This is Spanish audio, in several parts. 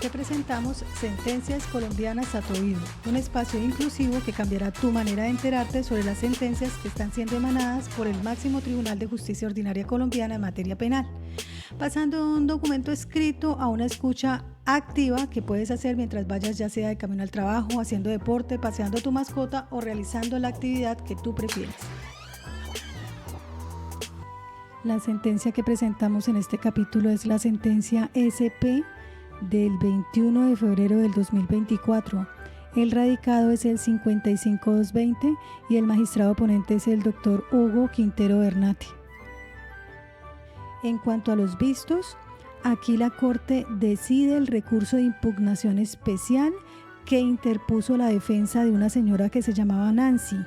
te presentamos Sentencias Colombianas a tu oído, un espacio inclusivo que cambiará tu manera de enterarte sobre las sentencias que están siendo emanadas por el máximo Tribunal de Justicia Ordinaria Colombiana en materia penal, pasando de un documento escrito a una escucha activa que puedes hacer mientras vayas, ya sea de camino al trabajo, haciendo deporte, paseando a tu mascota o realizando la actividad que tú prefieras. La sentencia que presentamos en este capítulo es la sentencia SP del 21 de febrero del 2024. El radicado es el 55220 y el magistrado ponente es el doctor Hugo Quintero Bernati. En cuanto a los vistos, aquí la Corte decide el recurso de impugnación especial que interpuso la defensa de una señora que se llamaba Nancy.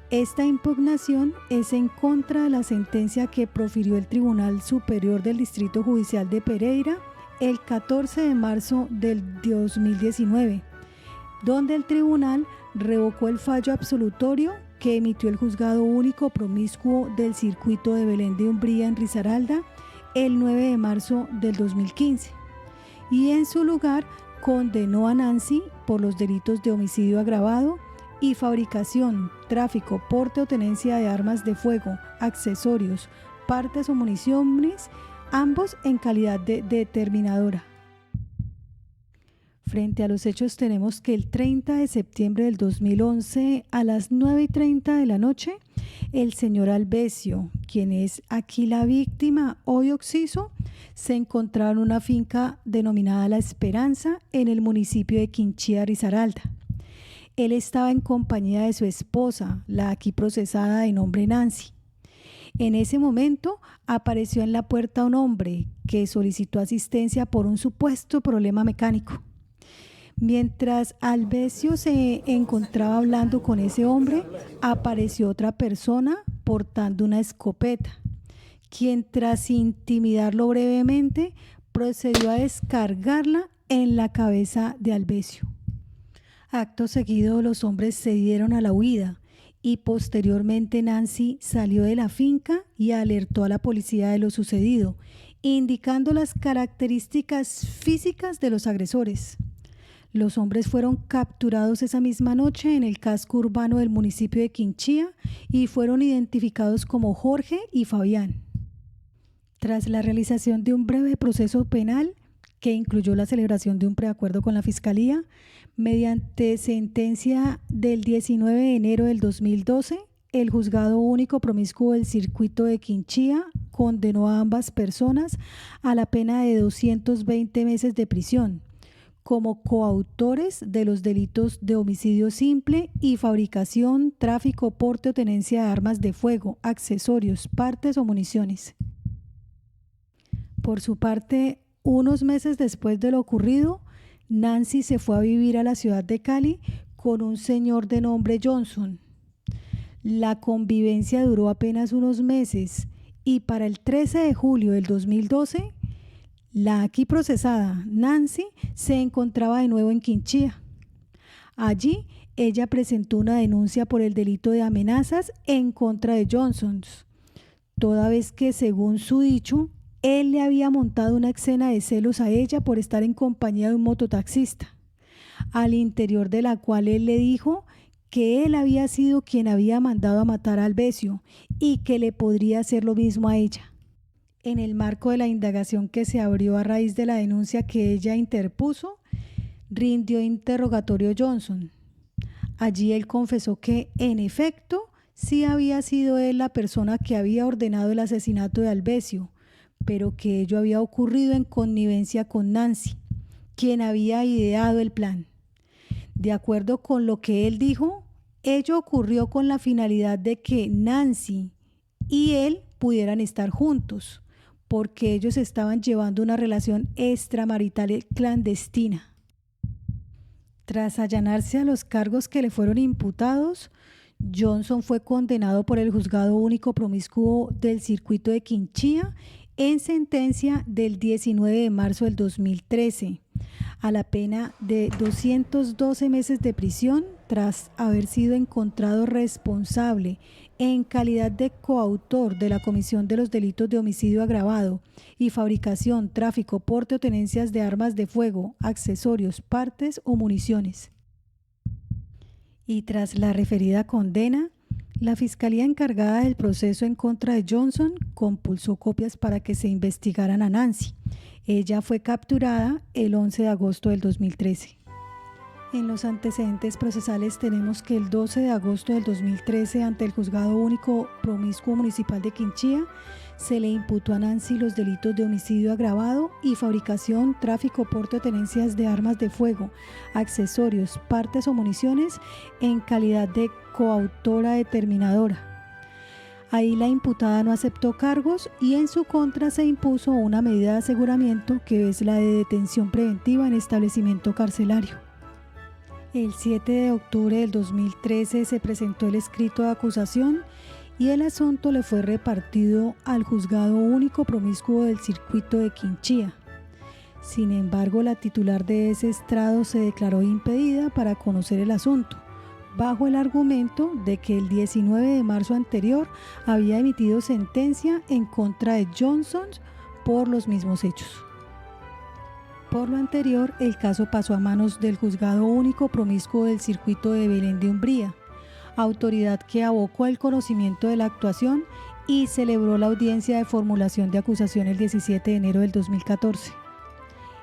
Esta impugnación es en contra de la sentencia que profirió el Tribunal Superior del Distrito Judicial de Pereira el 14 de marzo del 2019, donde el tribunal revocó el fallo absolutorio que emitió el Juzgado Único Promiscuo del Circuito de Belén de Umbría en Risaralda el 9 de marzo del 2015 y en su lugar condenó a Nancy por los delitos de homicidio agravado y fabricación, tráfico, porte o tenencia de armas de fuego, accesorios, partes o municiones, ambos en calidad de determinadora. Frente a los hechos tenemos que el 30 de septiembre del 2011 a las 9:30 de la noche, el señor Albecio, quien es aquí la víctima, hoy occiso, se encontraba en una finca denominada La Esperanza en el municipio de Quinchía, Risaralda. Él estaba en compañía de su esposa, la aquí procesada de nombre Nancy. En ese momento apareció en la puerta un hombre que solicitó asistencia por un supuesto problema mecánico. Mientras Albecio se encontraba hablando con ese hombre, apareció otra persona portando una escopeta, quien tras intimidarlo brevemente procedió a descargarla en la cabeza de Albecio. Acto seguido, los hombres se dieron a la huida y posteriormente Nancy salió de la finca y alertó a la policía de lo sucedido, indicando las características físicas de los agresores. Los hombres fueron capturados esa misma noche en el casco urbano del municipio de Quinchía y fueron identificados como Jorge y Fabián. Tras la realización de un breve proceso penal, que incluyó la celebración de un preacuerdo con la Fiscalía, mediante sentencia del 19 de enero del 2012, el Juzgado Único Promiscuo del Circuito de Quinchía condenó a ambas personas a la pena de 220 meses de prisión, como coautores de los delitos de homicidio simple y fabricación, tráfico, porte o tenencia de armas de fuego, accesorios, partes o municiones. Por su parte, unos meses después de lo ocurrido, Nancy se fue a vivir a la ciudad de Cali con un señor de nombre Johnson. La convivencia duró apenas unos meses y para el 13 de julio del 2012, la aquí procesada Nancy se encontraba de nuevo en Quinchía. Allí ella presentó una denuncia por el delito de amenazas en contra de Johnson, toda vez que, según su dicho, él le había montado una escena de celos a ella por estar en compañía de un mototaxista, al interior de la cual él le dijo que él había sido quien había mandado a matar a Albecio y que le podría hacer lo mismo a ella. En el marco de la indagación que se abrió a raíz de la denuncia que ella interpuso, rindió interrogatorio Johnson. Allí él confesó que, en efecto, sí había sido él la persona que había ordenado el asesinato de Albecio, pero que ello había ocurrido en connivencia con Nancy, quien había ideado el plan. De acuerdo con lo que él dijo, ello ocurrió con la finalidad de que Nancy y él pudieran estar juntos, porque ellos estaban llevando una relación extramarital clandestina. Tras allanarse a los cargos que le fueron imputados, Johnson fue condenado por el Juzgado Único Promiscuo del Circuito de Quinchía en sentencia del 19 de marzo del 2013 a la pena de 212 meses de prisión tras haber sido encontrado responsable en calidad de coautor de la comisión de los delitos de homicidio agravado y fabricación, tráfico, porte o tenencias de armas de fuego, accesorios, partes o municiones. Y tras la referida condena, la Fiscalía encargada del proceso en contra de Johnson compulsó copias para que se investigaran a Nancy. Ella fue capturada el 11 de agosto del 2013. En los antecedentes procesales tenemos que el 12 de agosto del 2013, ante el Juzgado Único Promiscuo Municipal de Quinchía, se le imputó a Nancy los delitos de homicidio agravado y fabricación, tráfico, porte o tenencias de armas de fuego, accesorios, partes o municiones en calidad de coautora determinadora. Ahí la imputada no aceptó cargos y en su contra se impuso una medida de aseguramiento, que es la de detención preventiva en establecimiento carcelario. El 7 de octubre del 2013 se presentó el escrito de acusación y el asunto le fue repartido al Juzgado Único Promiscuo del Circuito de Quinchía. Sin embargo, la titular de ese estrado se declaró impedida para conocer el asunto, bajo el argumento de que el 19 de marzo anterior había emitido sentencia en contra de Johnson por los mismos hechos. Por lo anterior, el caso pasó a manos del Juzgado Único Promiscuo del Circuito de Belén de Umbría, autoridad que abocó el conocimiento de la actuación y celebró la audiencia de formulación de acusación el 17 de enero del 2014.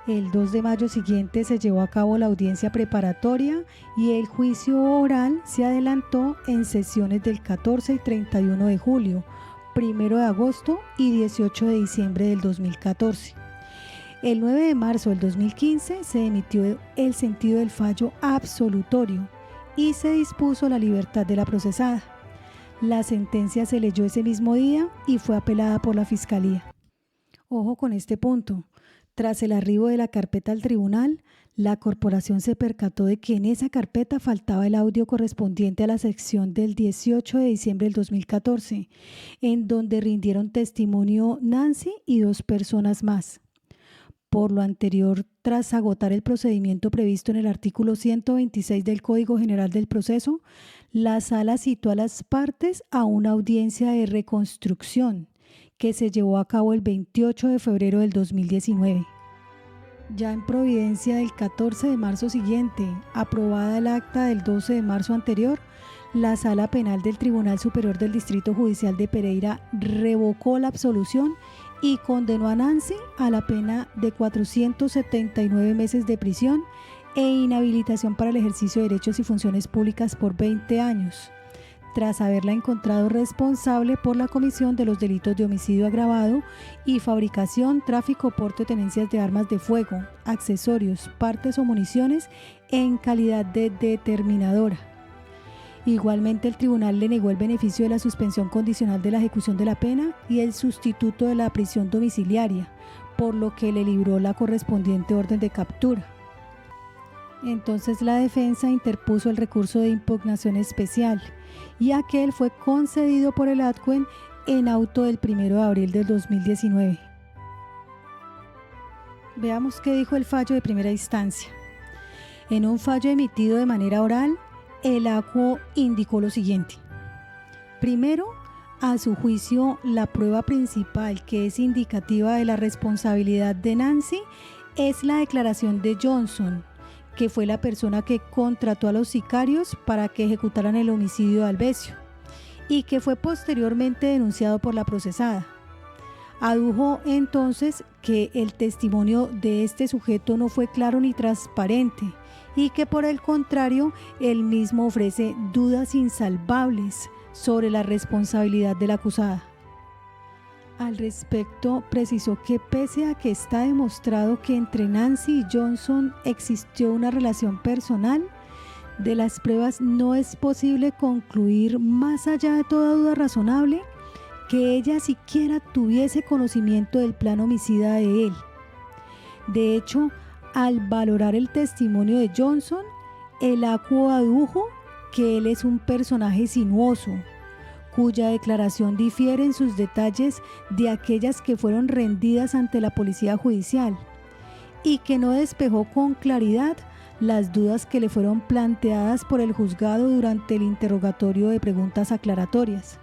El 2 de mayo siguiente se llevó a cabo la audiencia preparatoria y el juicio oral se adelantó en sesiones del 14 y 31 de julio, 1 de agosto y 18 de diciembre del 2014. El 9 de marzo del 2015 se emitió el sentido del fallo absolutorio y se dispuso la libertad de la procesada. La sentencia se leyó ese mismo día y fue apelada por la Fiscalía. Ojo con este punto. Tras el arribo de la carpeta al tribunal, la corporación se percató de que en esa carpeta faltaba el audio correspondiente a la sección del 18 de diciembre del 2014, en donde rindieron testimonio Nancy y 2 personas más. Por lo anterior, tras agotar el procedimiento previsto en el artículo 126 del Código General del Proceso, la Sala citó a las partes a una audiencia de reconstrucción que se llevó a cabo el 28 de febrero del 2019. Ya en Providencia del 14 de marzo siguiente, aprobada el acta del 12 de marzo anterior, la Sala Penal del Tribunal Superior del Distrito Judicial de Pereira revocó la absolución y condenó a Nancy a la pena de 479 meses de prisión e inhabilitación para el ejercicio de derechos y funciones públicas por 20 años, tras haberla encontrado responsable por la comisión de los delitos de homicidio agravado y fabricación, tráfico, porte o tenencias de armas de fuego, accesorios, partes o municiones en calidad de determinadora. Igualmente, el tribunal le negó el beneficio de la suspensión condicional de la ejecución de la pena y el sustituto de la prisión domiciliaria, por lo que le libró la correspondiente orden de captura. Entonces la defensa interpuso el recurso de impugnación especial y aquel fue concedido por el ADCUEN en auto del 1 de abril del 2019. Veamos qué dijo el fallo de primera instancia. En un fallo emitido de manera oral, el ACUO indicó lo siguiente. Primero, a su juicio, la prueba principal que es indicativa de la responsabilidad de Nancy es la declaración de Johnson, que fue la persona que contrató a los sicarios para que ejecutaran el homicidio de Alvesio y que fue posteriormente denunciado por la procesada. Adujo entonces que el testimonio de este sujeto no fue claro ni transparente y que por el contrario, él mismo ofrece dudas insalvables sobre la responsabilidad de la acusada. Al respecto, precisó que pese a que está demostrado que entre Nancy y Johnson existió una relación personal, de las pruebas no es posible concluir, más allá de toda duda razonable, que ella siquiera tuviese conocimiento del plan homicida de él. De hecho, al valorar el testimonio de Johnson, el ACUO adujo que él es un personaje sinuoso, cuya declaración difiere en sus detalles de aquellas que fueron rendidas ante la policía judicial, y que no despejó con claridad las dudas que le fueron planteadas por el juzgado durante el interrogatorio de preguntas aclaratorias.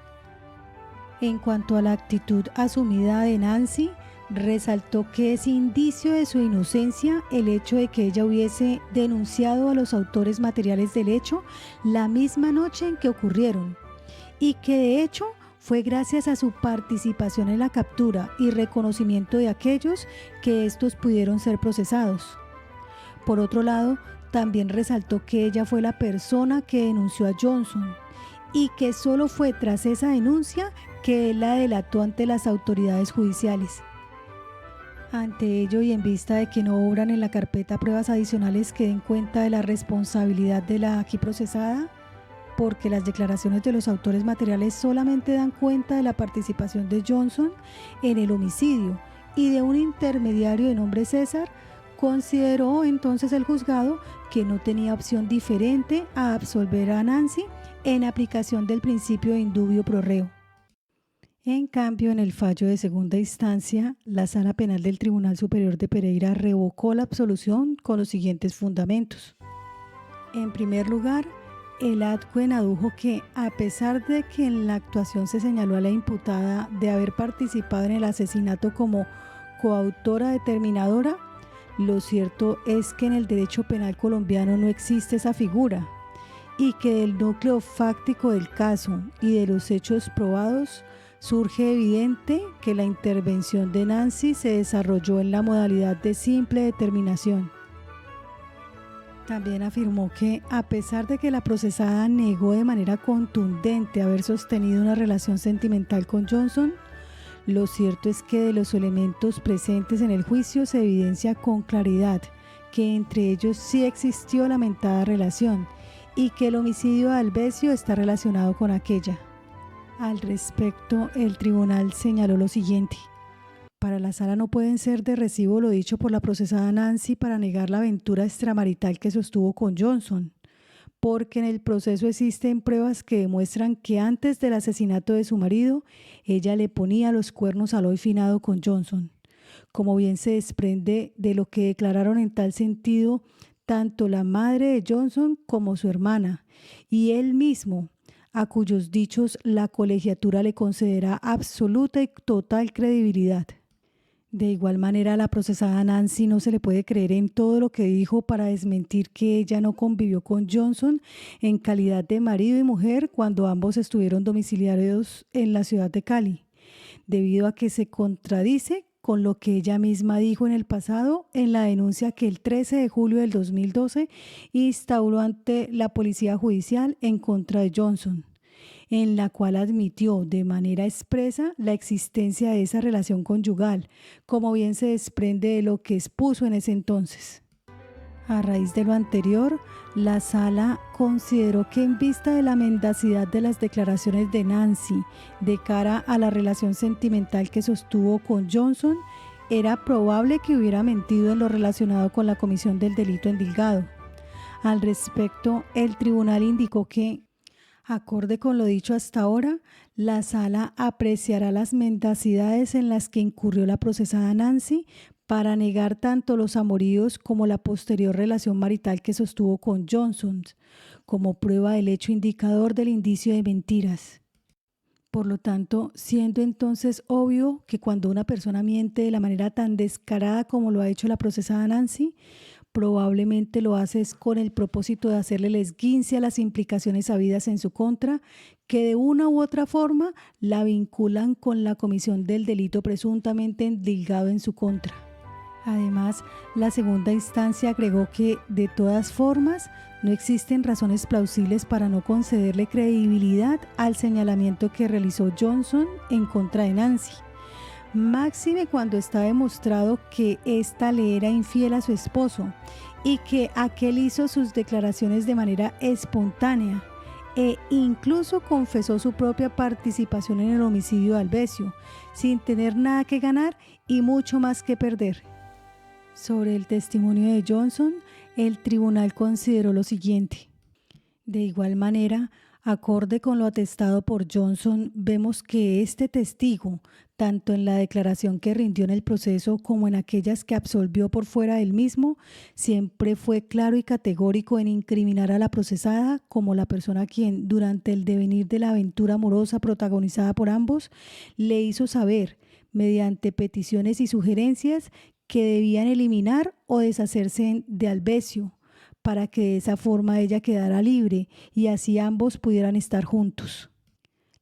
En cuanto a la actitud asumida de Nancy, resaltó que es indicio de su inocencia el hecho de que ella hubiese denunciado a los autores materiales del hecho la misma noche en que ocurrieron, y que de hecho fue gracias a su participación en la captura y reconocimiento de aquellos que estos pudieron ser procesados. Por otro lado, también resaltó que ella fue la persona que denunció a Johnson y que solo fue tras esa denuncia que él la delató ante las autoridades judiciales. Ante ello y en vista de que no obran en la carpeta pruebas adicionales que den cuenta de la responsabilidad de la aquí procesada, porque las declaraciones de los autores materiales solamente dan cuenta de la participación de Johnson en el homicidio y de un intermediario de nombre César, consideró entonces el juzgado que no tenía opción diferente a absolver a Nancy en aplicación del principio de indubio pro reo. En cambio, en el fallo de segunda instancia, la Sala Penal del Tribunal Superior de Pereira revocó la absolución con los siguientes fundamentos. En primer lugar, el adjuen adujo que, a pesar de que en la actuación se señaló a la imputada de haber participado en el asesinato como coautora determinadora, lo cierto es que en el derecho penal colombiano no existe esa figura y que del núcleo fáctico del caso y de los hechos probados surge evidente que la intervención de Nancy se desarrolló en la modalidad de simple determinación. También afirmó que, a pesar de que la procesada negó de manera contundente haber sostenido una relación sentimental con Johnson, lo cierto es que de los elementos presentes en el juicio se evidencia con claridad que entre ellos sí existió la mentada relación y que el homicidio de Alvesio está relacionado con aquella. Al respecto, el tribunal señaló lo siguiente. Para la sala no pueden ser de recibo lo dicho por la procesada Nancy para negar la aventura extramarital que sostuvo con Johnson, porque en el proceso existen pruebas que demuestran que antes del asesinato de su marido, ella le ponía los cuernos al hoy finado con Johnson, como bien se desprende de lo que declararon en tal sentido tanto la madre de Johnson como su hermana, y él mismo, a cuyos dichos la colegiatura le concederá absoluta y total credibilidad. De igual manera, a la procesada Nancy no se le puede creer en todo lo que dijo para desmentir que ella no convivió con Johnson en calidad de marido y mujer cuando ambos estuvieron domiciliados en la ciudad de Cali, debido a que se contradice con lo que ella misma dijo en el pasado en la denuncia que el 13 de julio del 2012 instauró ante la Policía Judicial en contra de Johnson, en la cual admitió de manera expresa la existencia de esa relación conyugal, como bien se desprende de lo que expuso en ese entonces. A raíz de lo anterior, la sala consideró que en vista de la mendacidad de las declaraciones de Nancy de cara a la relación sentimental que sostuvo con Johnson, era probable que hubiera mentido en lo relacionado con la comisión del delito endilgado. Al respecto, el tribunal indicó que, acorde con lo dicho hasta ahora, la sala apreciará las mendacidades en las que incurrió la procesada Nancy para negar tanto los amoríos como la posterior relación marital que sostuvo con Johnson, como prueba del hecho indicador del indicio de mentiras. Por lo tanto, siendo entonces obvio que cuando una persona miente de la manera tan descarada como lo ha hecho la procesada Nancy, probablemente lo hace con el propósito de hacerle el esguince a las implicaciones habidas en su contra, que de una u otra forma la vinculan con la comisión del delito presuntamente endilgado en su contra. Además, la segunda instancia agregó que, de todas formas, no existen razones plausibles para no concederle credibilidad al señalamiento que realizó Johnson en contra de Nancy, máxime cuando está demostrado que ésta le era infiel a su esposo y que aquel hizo sus declaraciones de manera espontánea e incluso confesó su propia participación en el homicidio de Alvesio, sin tener nada que ganar y mucho más que perder. Sobre el testimonio de Johnson, el tribunal consideró lo siguiente. De igual manera, Acorde con lo atestado por Johnson, vemos que este testigo, tanto en la declaración que rindió en el proceso como en aquellas que absolvió por fuera del mismo, siempre fue claro y categórico en incriminar a la procesada como la persona quien, durante el devenir de la aventura amorosa protagonizada por ambos, le hizo saber, mediante peticiones y sugerencias, que debían eliminar o deshacerse de Albecio, para que de esa forma ella quedara libre y así ambos pudieran estar juntos.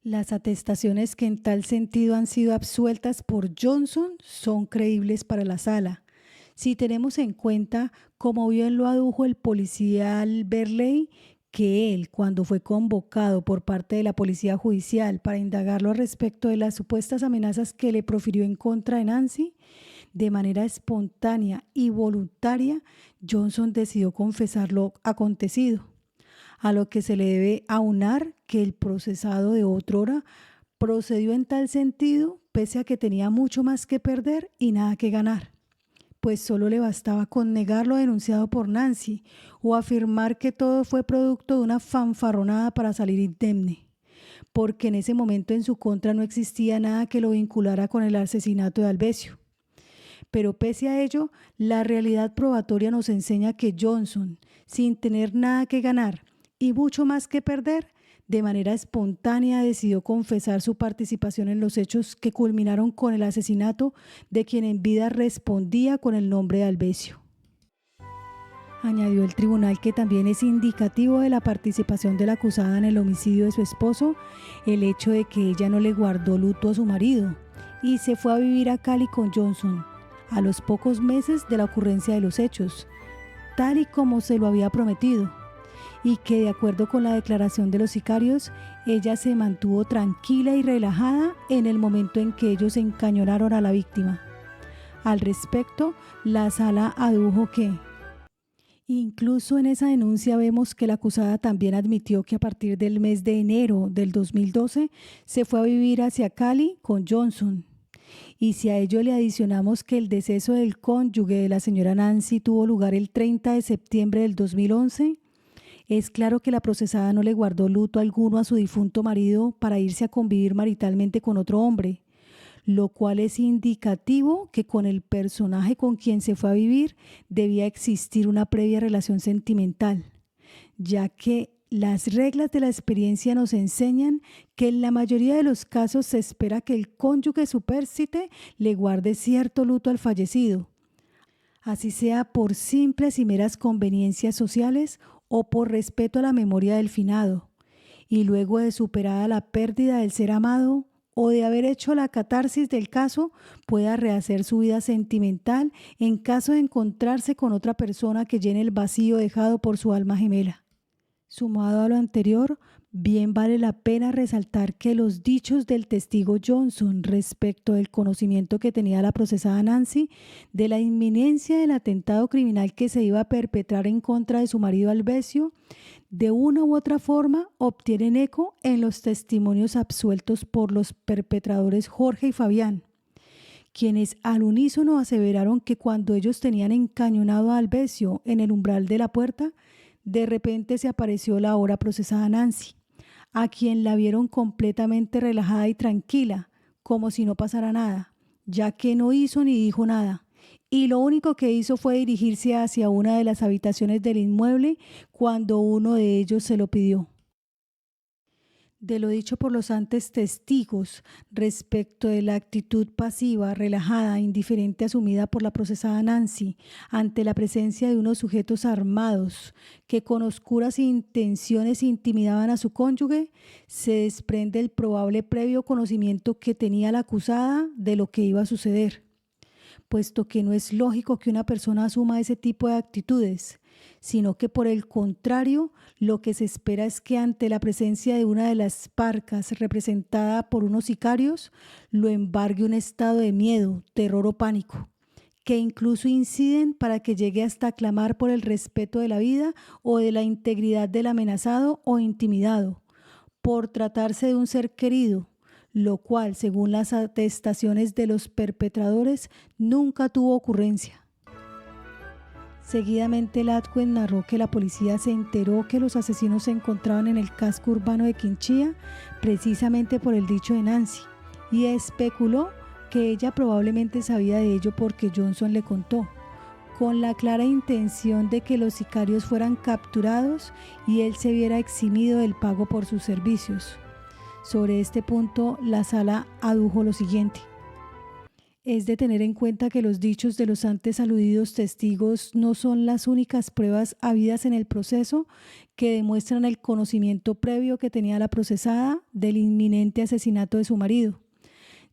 Las atestaciones que en tal sentido han sido absueltas por Johnson son creíbles para la sala. Si tenemos en cuenta, como bien lo adujo el policial Berley, que él, cuando fue convocado por parte de la policía judicial para indagarlo respecto de las supuestas amenazas que le profirió en contra de Nancy, de manera espontánea y voluntaria, Johnson decidió confesar lo acontecido, a lo que se le debe aunar que el procesado de otrora procedió en tal sentido, pese a que tenía mucho más que perder y nada que ganar, pues solo le bastaba con negar lo denunciado por Nancy o afirmar que todo fue producto de una fanfarronada para salir indemne, porque en ese momento en su contra no existía nada que lo vinculara con el asesinato de Albecio. Pero pese a ello, la realidad probatoria nos enseña que Johnson, sin tener nada que ganar y mucho más que perder, de manera espontánea decidió confesar su participación en los hechos que culminaron con el asesinato de quien en vida respondía con el nombre de Albecio. Añadió el tribunal que también es indicativo de la participación de la acusada en el homicidio de su esposo el hecho de que ella no le guardó luto a su marido y se fue a vivir a Cali con Johnson a los pocos meses de la ocurrencia de los hechos, tal y como se lo había prometido, y que de acuerdo con la declaración de los sicarios, ella se mantuvo tranquila y relajada en el momento en que ellos encañonaron a la víctima. Al respecto, la sala adujo que incluso en esa denuncia vemos que la acusada también admitió que a partir del mes de enero del 2012 se fue a vivir hacia Cali con Johnson. Y si a ello le adicionamos que el deceso del cónyuge de la señora Nancy tuvo lugar el 30 de septiembre del 2011, es claro que la procesada no le guardó luto alguno a su difunto marido para irse a convivir maritalmente con otro hombre, lo cual es indicativo que con el personaje con quien se fue a vivir debía existir una previa relación sentimental, ya que las reglas de la experiencia nos enseñan que en la mayoría de los casos se espera que el cónyuge supérstite le guarde cierto luto al fallecido, así sea por simples y meras conveniencias sociales o por respeto a la memoria del finado, y luego de superada la pérdida del ser amado o de haber hecho la catarsis del caso, pueda rehacer su vida sentimental en caso de encontrarse con otra persona que llene el vacío dejado por su alma gemela. Sumado a lo anterior, bien vale la pena resaltar que los dichos del testigo Johnson respecto del conocimiento que tenía la procesada Nancy de la inminencia del atentado criminal que se iba a perpetrar en contra de su marido Albecio, de una u otra forma obtienen eco en los testimonios absueltos por los perpetradores Jorge y Fabián, quienes al unísono aseveraron que cuando ellos tenían encañonado a Albecio en el umbral de la puerta, de repente se apareció la ahora procesada Nancy, a quien la vieron completamente relajada y tranquila, como si no pasara nada, ya que no hizo ni dijo nada, y lo único que hizo fue dirigirse hacia una de las habitaciones del inmueble cuando uno de ellos se lo pidió. De lo dicho por los antes testigos respecto de la actitud pasiva, relajada, indiferente asumida por la procesada Nancy ante la presencia de unos sujetos armados que con oscuras intenciones intimidaban a su cónyuge, se desprende el probable previo conocimiento que tenía la acusada de lo que iba a suceder, puesto que no es lógico que una persona asuma ese tipo de actitudes, sino que por el contrario, lo que se espera es que ante la presencia de una de las parcas representada por unos sicarios, lo embargue un estado de miedo, terror o pánico, que incluso inciden para que llegue hasta clamar por el respeto de la vida o de la integridad del amenazado o intimidado, por tratarse de un ser querido, lo cual, según las atestaciones de los perpetradores, nunca tuvo ocurrencia. Seguidamente Latwen narró que la policía se enteró que los asesinos se encontraban en el casco urbano de Quinchía precisamente por el dicho de Nancy, y especuló que ella probablemente sabía de ello porque Johnson le contó, con la clara intención de que los sicarios fueran capturados y él se viera eximido del pago por sus servicios. Sobre este punto, la sala adujo lo siguiente: es de tener en cuenta que los dichos de los antes aludidos testigos no son las únicas pruebas habidas en el proceso que demuestran el conocimiento previo que tenía la procesada del inminente asesinato de su marido,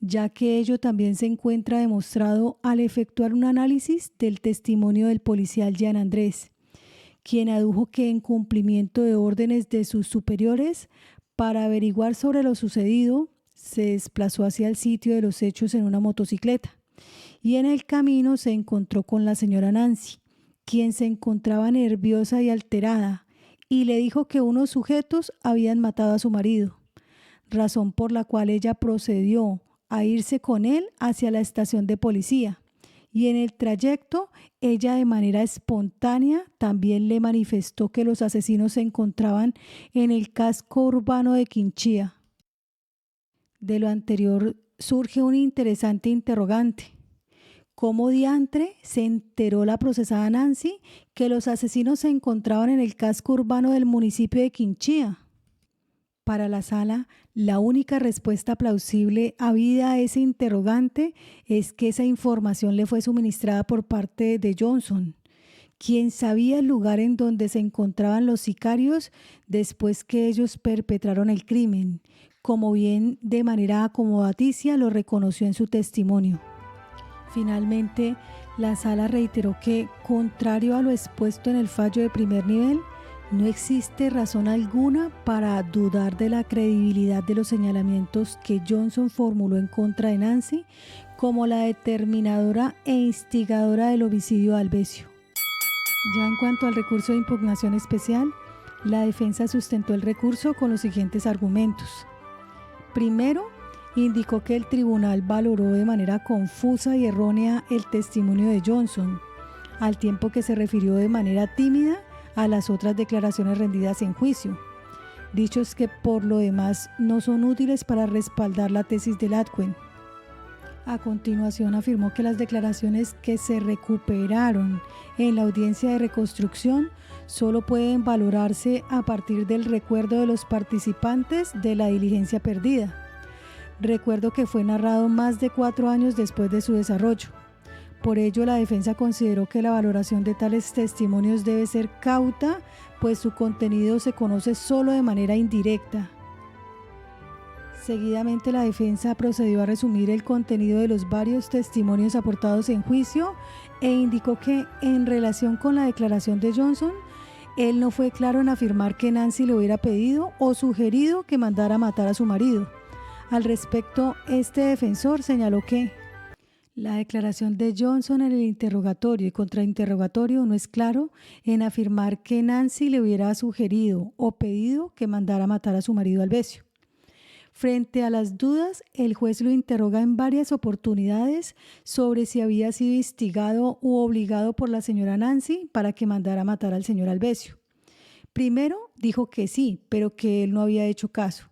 ya que ello también se encuentra demostrado al efectuar un análisis del testimonio del policial Jean Andrés, quien adujo que en cumplimiento de órdenes de sus superiores para averiguar sobre lo sucedido, se desplazó hacia el sitio de los hechos en una motocicleta y en el camino se encontró con la señora Nancy, quien se encontraba nerviosa y alterada, y le dijo que unos sujetos habían matado a su marido, razón por la cual ella procedió a irse con él hacia la estación de policía, y en el trayecto ella de manera espontánea también le manifestó que los asesinos se encontraban en el casco urbano de Quinchía. De lo anterior surge un interesante interrogante: ¿cómo diantre se enteró la procesada Nancy que los asesinos se encontraban en el casco urbano del municipio de Quinchía? Para la sala, la única respuesta plausible habida a ese interrogante es que esa información le fue suministrada por parte de Johnson, quien sabía el lugar en donde se encontraban los sicarios después que ellos perpetraron el crimen, como bien de manera acomodaticia lo reconoció en su testimonio. Finalmente, la sala reiteró que, contrario a lo expuesto en el fallo de primer nivel, no existe razón alguna para dudar de la credibilidad de los señalamientos que Johnson formuló en contra de Nancy como la determinadora e instigadora del homicidio de Alvesio. Ya en cuanto al recurso de impugnación especial, la defensa sustentó el recurso con los siguientes argumentos. Primero, indicó que el tribunal valoró de manera confusa y errónea el testimonio de Johnson, al tiempo que se refirió de manera tímida a las otras declaraciones rendidas en juicio, dichos que por lo demás no son útiles para respaldar la tesis de Latwen. A continuación afirmó que las declaraciones que se recuperaron en la audiencia de reconstrucción solo pueden valorarse a partir del recuerdo de los participantes de la diligencia perdida, recuerdo que fue narrado más de 4 años después de su desarrollo. Por ello, la defensa consideró que la valoración de tales testimonios debe ser cauta, pues su contenido se conoce solo de manera indirecta. Seguidamente, la defensa procedió a resumir el contenido de los varios testimonios aportados en juicio e indicó que, en relación con la declaración de Johnson, él no fue claro en afirmar que Nancy le hubiera pedido o sugerido que mandara matar a su marido. Al respecto, este defensor señaló que la declaración de Johnson en el interrogatorio y contrainterrogatorio no es claro en afirmar que Nancy le hubiera sugerido o pedido que mandara matar a su marido Alvesio. Frente a las dudas, el juez lo interroga en varias oportunidades sobre si había sido instigado u obligado por la señora Nancy para que mandara matar al señor Alvesio. Primero dijo que sí, pero que él no había hecho caso.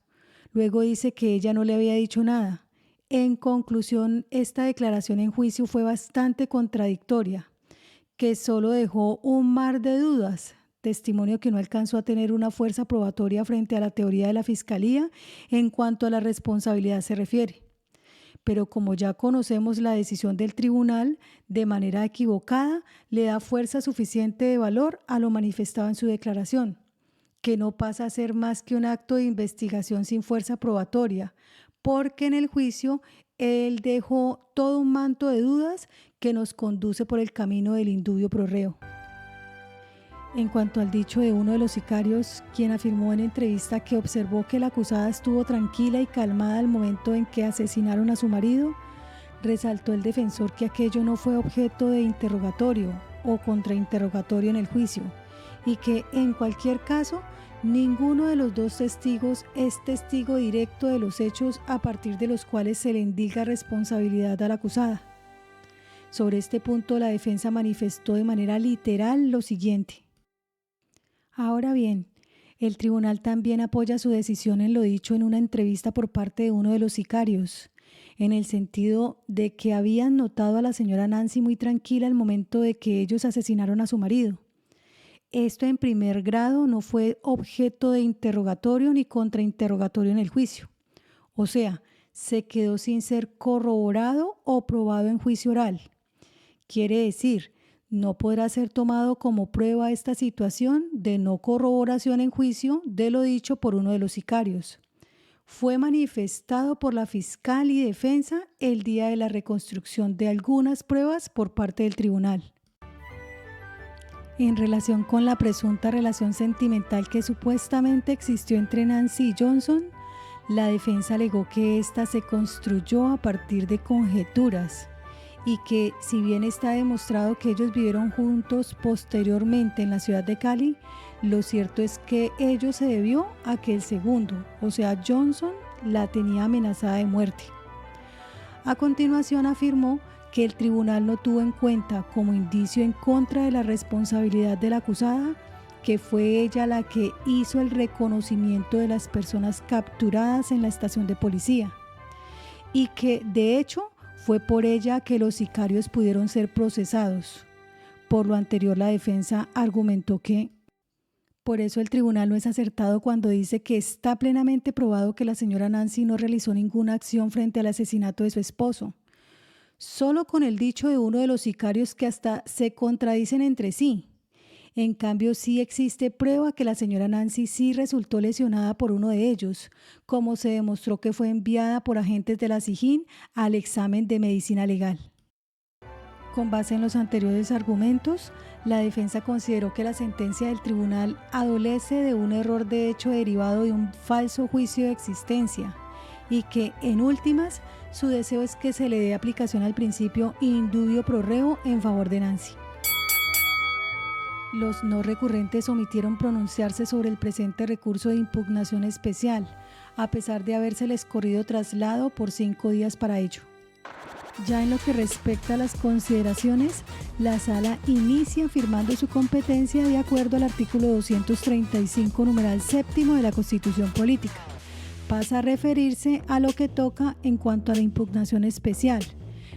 Luego dice que ella no le había dicho nada. En conclusión, esta declaración en juicio fue bastante contradictoria, que solo dejó un mar de dudas, testimonio que no alcanzó a tener una fuerza probatoria frente a la teoría de la Fiscalía en cuanto a la responsabilidad se refiere. Pero como ya conocemos la decisión del tribunal, de manera equivocada, le da fuerza suficiente de valor a lo manifestado en su declaración, que no pasa a ser más que un acto de investigación sin fuerza probatoria, porque en el juicio él dejó todo un manto de dudas que nos conduce por el camino del indubio pro reo. En cuanto al dicho de uno de los sicarios, quien afirmó en entrevista que observó que la acusada estuvo tranquila y calmada al momento en que asesinaron a su marido, resaltó el defensor que aquello no fue objeto de interrogatorio o contrainterrogatorio en el juicio y que, en cualquier caso, ninguno de los dos testigos es testigo directo de los hechos a partir de los cuales se le indica responsabilidad a la acusada. Sobre este punto, la defensa manifestó de manera literal lo siguiente. Ahora bien, el tribunal también apoya su decisión en lo dicho en una entrevista por parte de uno de los sicarios, en el sentido de que habían notado a la señora Nancy muy tranquila al momento de que ellos asesinaron a su marido. Esto en primer grado no fue objeto de interrogatorio ni contrainterrogatorio en el juicio. O sea, se quedó sin ser corroborado o probado en juicio oral. Quiere decir, no podrá ser tomado como prueba esta situación de no corroboración en juicio de lo dicho por uno de los sicarios. Fue manifestado por la fiscal y defensa el día de la reconstrucción de algunas pruebas por parte del tribunal. En relación con la presunta relación sentimental que supuestamente existió entre Nancy y Johnson, la defensa alegó que ésta se construyó a partir de conjeturas y que, si bien está demostrado que ellos vivieron juntos posteriormente en la ciudad de Cali, lo cierto es que ello se debió a que el segundo, o sea Johnson, la tenía amenazada de muerte. A continuación afirmó que el tribunal no tuvo en cuenta como indicio en contra de la responsabilidad de la acusada, que fue ella la que hizo el reconocimiento de las personas capturadas en la estación de policía y que, de hecho, fue por ella que los sicarios pudieron ser procesados. Por lo anterior, la defensa argumentó que por eso el tribunal no es acertado cuando dice que está plenamente probado que la señora Nancy no realizó ninguna acción frente al asesinato de su esposo. Solo con el dicho de uno de los sicarios que hasta se contradicen entre sí. En cambio, sí existe prueba que la señora Nancy sí resultó lesionada por uno de ellos, como se demostró que fue enviada por agentes de la SIJIN al examen de medicina legal. Con base en los anteriores argumentos, la defensa consideró que la sentencia del tribunal adolece de un error de hecho derivado de un falso juicio de existencia y que, en últimas, su deseo es que se le dé aplicación al principio in dubio pro reo en favor de Nancy. Los no recurrentes omitieron pronunciarse sobre el presente recurso de impugnación especial, a pesar de habérseles corrido traslado por 5 días para ello. Ya en lo que respecta a las consideraciones, la Sala inicia afirmando su competencia de acuerdo al artículo 235, numeral séptimo de la Constitución Política. Pasa a referirse a lo que toca en cuanto a la impugnación especial.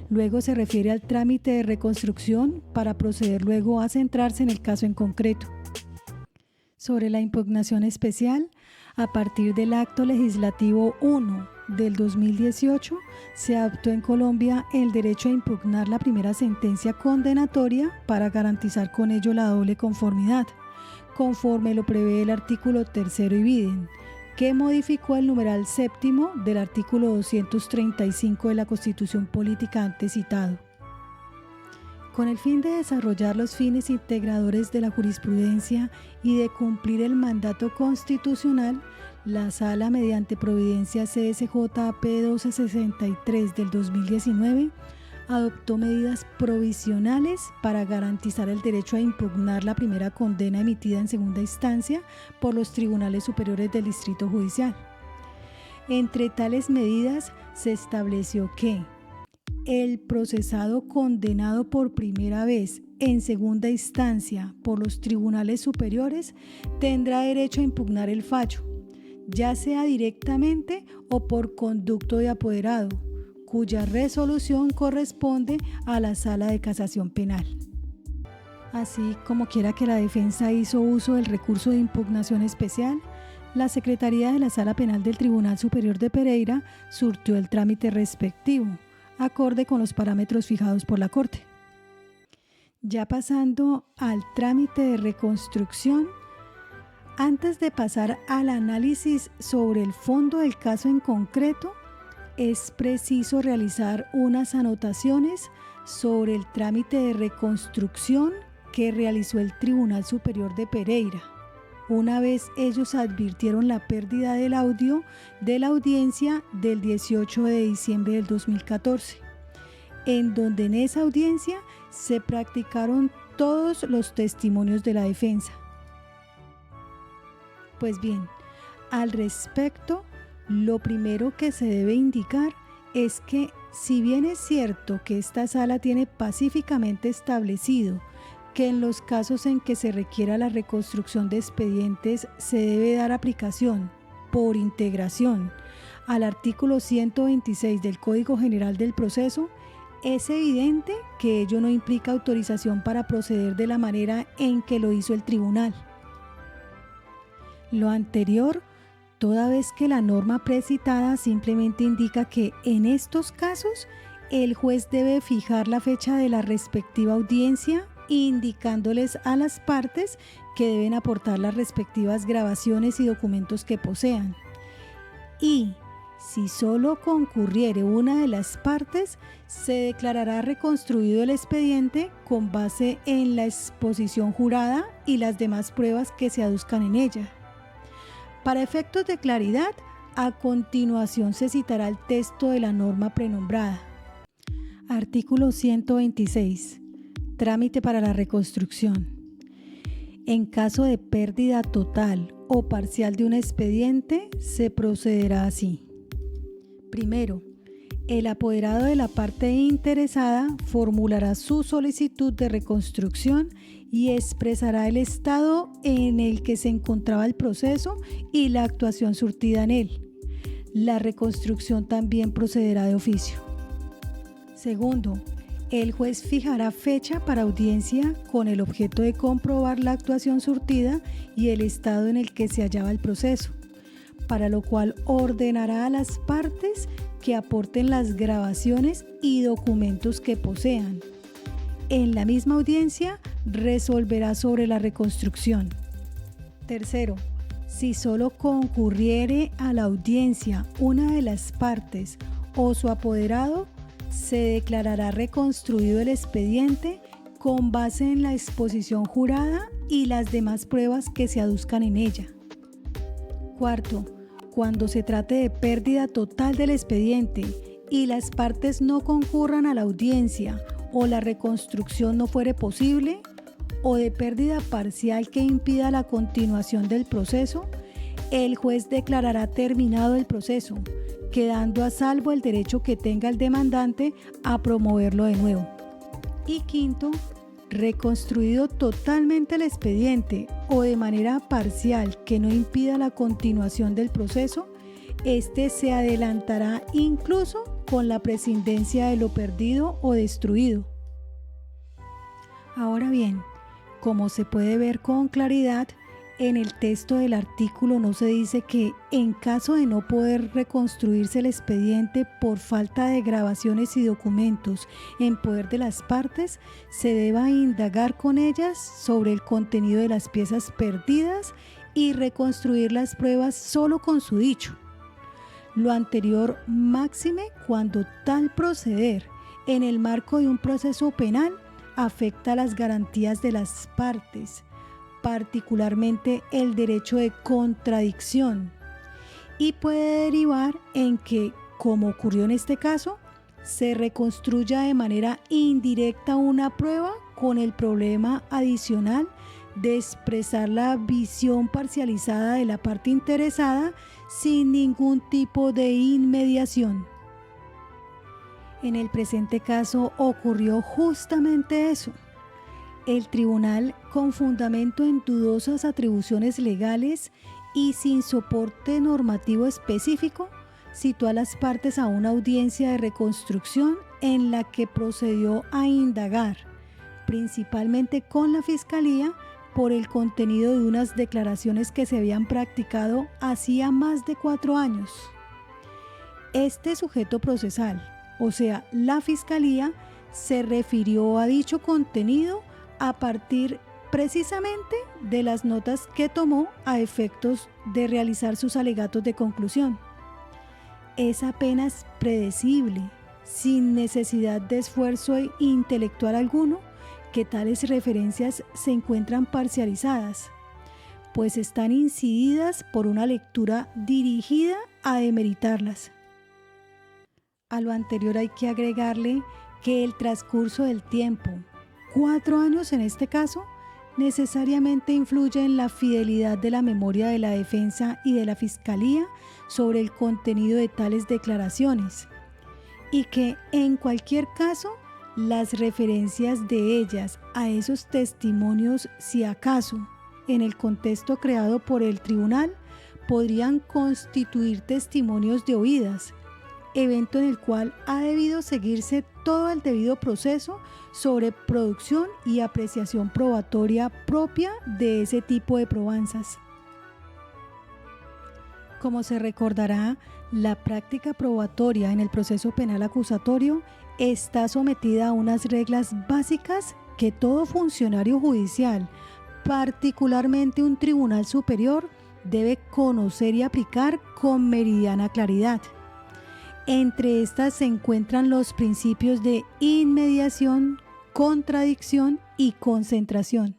Luego se refiere al trámite de reconstrucción para proceder luego a centrarse en el caso en concreto. Sobre la impugnación especial, a partir del Acto Legislativo 1 del 2018, se adoptó en Colombia el derecho a impugnar la primera sentencia condenatoria para garantizar con ello la doble conformidad, conforme lo prevé el artículo 3º ibidem, que modificó el numeral séptimo del artículo 235 de la Constitución Política antes citado. Con el fin de desarrollar los fines integradores de la jurisprudencia y de cumplir el mandato constitucional, la Sala, mediante providencia CSJP 1263 del 2019, adoptó medidas provisionales para garantizar el derecho a impugnar la primera condena emitida en segunda instancia por los tribunales superiores del Distrito Judicial. Entre tales medidas se estableció que el procesado condenado por primera vez en segunda instancia por los tribunales superiores tendrá derecho a impugnar el fallo, ya sea directamente o por conducto de apoderado, cuya resolución corresponde a la Sala de Casación Penal. Así como quiera que la defensa hizo uso del recurso de impugnación especial, la Secretaría de la Sala Penal del Tribunal Superior de Pereira surtió el trámite respectivo, acorde con los parámetros fijados por la Corte. Ya pasando al trámite de reconstrucción, antes de pasar al análisis sobre el fondo del caso en concreto, es preciso realizar unas anotaciones sobre el trámite de reconstrucción que realizó el Tribunal Superior de Pereira, una vez ellos advirtieron la pérdida del audio de la audiencia del 18 de diciembre del 2014, en donde en esa audiencia se practicaron todos los testimonios de la defensa. Pues bien, al respecto, lo primero que se debe indicar es que Si bien es cierto que esta sala tiene pacíficamente establecido que en los casos en que se requiera la reconstrucción de expedientes se debe dar aplicación por integración al artículo 126 del Código General del Proceso, es evidente que ello no implica autorización para proceder de la manera en que lo hizo el tribunal. Lo anterior, toda vez que la norma precitada simplemente indica que en estos casos el juez debe fijar la fecha de la respectiva audiencia, indicándoles a las partes que deben aportar las respectivas grabaciones y documentos que posean. Y si solo concurriere una de las partes, se declarará reconstruido el expediente con base en la exposición jurada y las demás pruebas que se aduzcan en ella. Para efectos de claridad, a continuación se citará el texto de la norma prenombrada. Artículo 126. Trámite para la reconstrucción. En caso de pérdida total o parcial de un expediente, se procederá así. Primero, el apoderado de la parte interesada formulará su solicitud de reconstrucción y expresará el estado en el que se encontraba el proceso y la actuación surtida en él. La reconstrucción también procederá de oficio. Segundo, el juez fijará fecha para audiencia con el objeto de comprobar la actuación surtida y el estado en el que se hallaba el proceso, para lo cual ordenará a las partes que aporten las grabaciones y documentos que posean. En la misma audiencia resolverá sobre la reconstrucción. Tercero, si solo concurriere a la audiencia una de las partes o su apoderado, se declarará reconstruido el expediente con base en la exposición jurada y las demás pruebas que se aduzcan en ella. Cuarto, cuando se trate de pérdida total del expediente y las partes no concurran a la audiencia o la reconstrucción no fuere posible, o de pérdida parcial que impida la continuación del proceso, el juez declarará terminado el proceso, quedando a salvo el derecho que tenga el demandante a promoverlo de nuevo. Y quinto, reconstruido totalmente el expediente o de manera parcial que no impida la continuación del proceso, este se adelantará incluso con la prescindencia de lo perdido o destruido. Ahora bien, como se puede ver con claridad, en el texto del artículo no se dice que en caso de no poder reconstruirse el expediente por falta de grabaciones y documentos en poder de las partes, se deba indagar con ellas sobre el contenido de las piezas perdidas y reconstruir las pruebas solo con su dicho. Lo anterior máxime cuando tal proceder en el marco de un proceso penal afecta las garantías de las partes, particularmente el derecho de contradicción, y puede derivar en que, como ocurrió en este caso, se reconstruya de manera indirecta una prueba con el problema adicional de expresar la visión parcializada de la parte interesada sin ningún tipo de inmediación. En el presente caso ocurrió justamente eso. El tribunal, con fundamento en dudosas atribuciones legales y sin soporte normativo específico, citó a las partes a una audiencia de reconstrucción en la que procedió a indagar, principalmente con la Fiscalía, por el contenido de unas declaraciones que se habían practicado hacía más de 4 años. Este sujeto procesal, o sea, la Fiscalía, se refirió a dicho contenido a partir precisamente de las notas que tomó a efectos de realizar sus alegatos de conclusión. Es apenas predecible, sin necesidad de esfuerzo intelectual alguno, que tales referencias se encuentran parcializadas, pues están incididas por una lectura dirigida a demeritarlas. A lo anterior hay que agregarle que el transcurso del tiempo, 4 años en este caso, necesariamente influye en la fidelidad de la memoria de la defensa y de la Fiscalía sobre el contenido de tales declaraciones. y que en cualquier caso las referencias de ellas a esos testimonios, si acaso en el contexto creado por el tribunal, podrían constituir testimonios de oídas, evento en el cual ha debido seguirse todo el debido proceso sobre producción y apreciación probatoria propia de ese tipo de probanzas. Como se recordará, la práctica probatoria en el proceso penal acusatorio está sometida a unas reglas básicas que todo funcionario judicial, particularmente un tribunal superior, debe conocer y aplicar con meridiana claridad. Entre estas se encuentran los principios de inmediación, contradicción y concentración.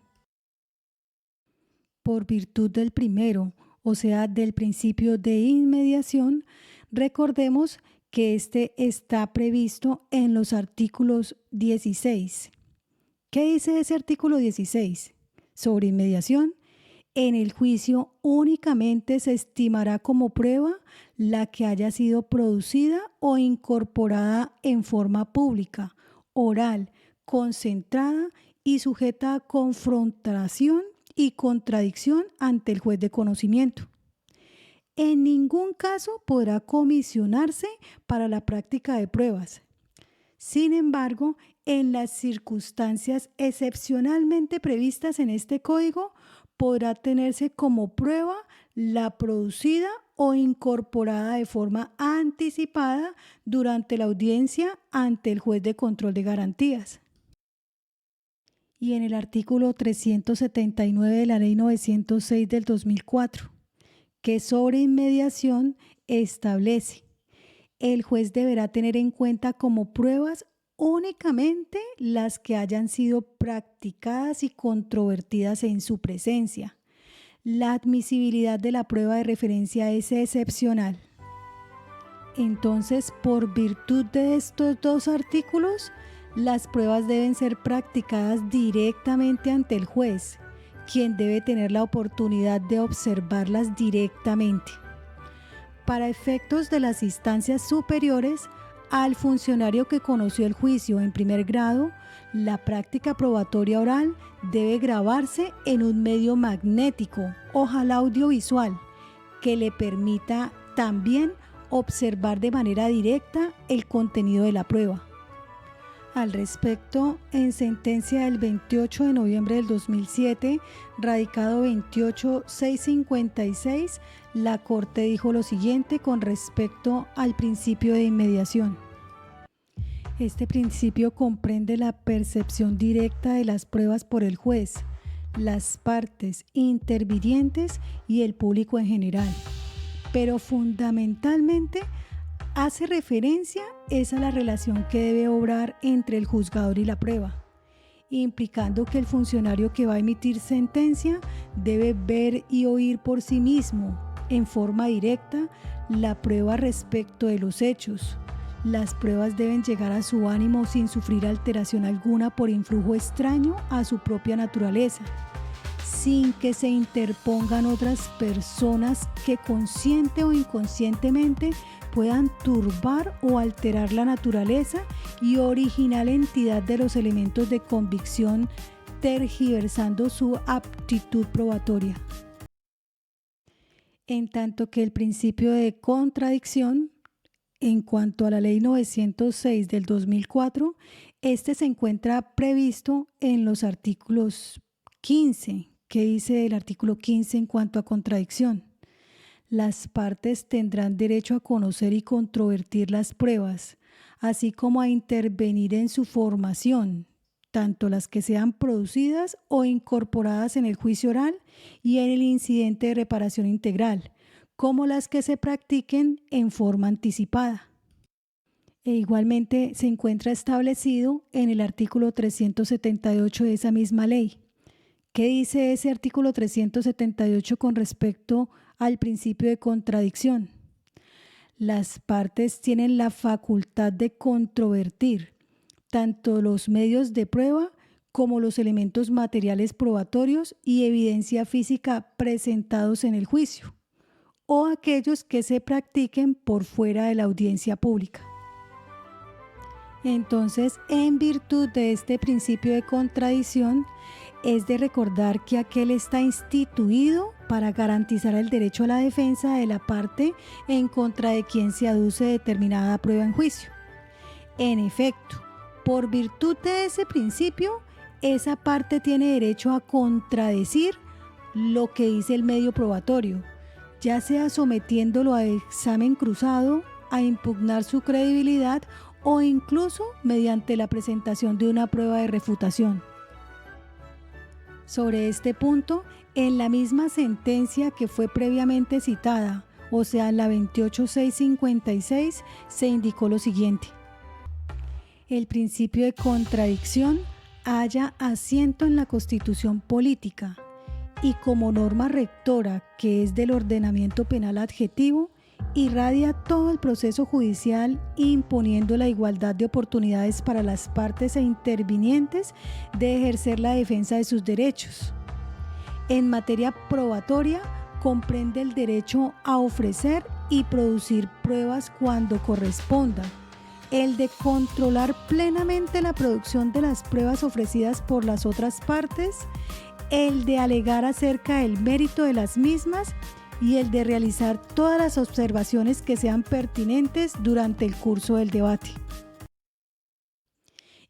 Por virtud del primero, o sea, del principio de inmediación, recordemos que este está previsto en los artículos 16. ¿Qué dice ese artículo 16? Sobre inmediación, en el juicio únicamente se estimará como prueba la que haya sido producida o incorporada en forma pública, oral, concentrada y sujeta a confrontación y contradicción ante el juez de conocimiento. En ningún caso podrá comisionarse para la práctica de pruebas. Sin embargo, en las circunstancias excepcionalmente previstas en este código, podrá tenerse como prueba la producida o incorporada de forma anticipada durante la audiencia ante el juez de control de garantías. Y en el artículo 379 de la Ley 906 del 2004, que sobre inmediación establece: el juez deberá tener en cuenta como pruebas únicamente las que hayan sido practicadas y controvertidas en su presencia. La admisibilidad de la prueba de referencia es excepcional. Entonces, por virtud de estos dos artículos, las pruebas deben ser practicadas directamente ante el juez, quien debe tener la oportunidad de observarlas directamente. Para efectos de las instancias superiores, al funcionario que conoció el juicio en primer grado, la práctica probatoria oral debe grabarse en un medio magnético, ojalá audiovisual, que le permita también observar de manera directa el contenido de la prueba. Al respecto, en sentencia del 28 de noviembre del 2007, radicado 28656, la Corte dijo lo siguiente con respecto al principio de inmediación. Este principio comprende la percepción directa de las pruebas por el juez, las partes intervinientes y el público en general, pero fundamentalmente hace referencia es a la relación que debe obrar entre el juzgador y la prueba, implicando que el funcionario que va a emitir sentencia debe ver y oír por sí mismo, en forma directa, la prueba respecto de los hechos. Las pruebas deben llegar a su ánimo sin sufrir alteración alguna por influjo extraño a su propia naturaleza, sin que se interpongan otras personas que consciente o inconscientemente puedan turbar o alterar la naturaleza y original entidad de los elementos de convicción, tergiversando su aptitud probatoria. En tanto que el principio de contradicción, en cuanto a la Ley 906 del 2004, este se encuentra previsto en los artículos 15. ¿Qué dice el artículo 15 en cuanto a contradicción? Las partes tendrán derecho a conocer y controvertir las pruebas, así como a intervenir en su formación, tanto las que sean producidas o incorporadas en el juicio oral y en el incidente de reparación integral, como las que se practiquen en forma anticipada. E igualmente se encuentra establecido en el artículo 378 de esa misma ley. ¿Qué dice ese artículo 378 con respecto al principio de contradicción? Las partes tienen la facultad de controvertir tanto los medios de prueba como los elementos materiales probatorios y evidencia física presentados en el juicio, o aquellos que se practiquen por fuera de la audiencia pública. Entonces, en virtud de este principio de contradicción, es de recordar que aquel está instituido para garantizar el derecho a la defensa de la parte en contra de quien se aduce determinada prueba en juicio. En efecto, por virtud de ese principio, esa parte tiene derecho a contradecir lo que dice el medio probatorio, ya sea sometiéndolo a examen cruzado, a impugnar su credibilidad o incluso mediante la presentación de una prueba de refutación. Sobre este punto, en la misma sentencia que fue previamente citada, o sea, la 28656, se indicó lo siguiente: el principio de contradicción halla asiento en la Constitución política y como norma rectora, que es del ordenamiento penal adjetivo, irradia todo el proceso judicial imponiendo la igualdad de oportunidades para las partes e intervinientes de ejercer la defensa de sus derechos. En materia probatoria, comprende el derecho a ofrecer y producir pruebas cuando corresponda, el de controlar plenamente la producción de las pruebas ofrecidas por las otras partes, el de alegar acerca del mérito de las mismas y el de realizar todas las observaciones que sean pertinentes durante el curso del debate.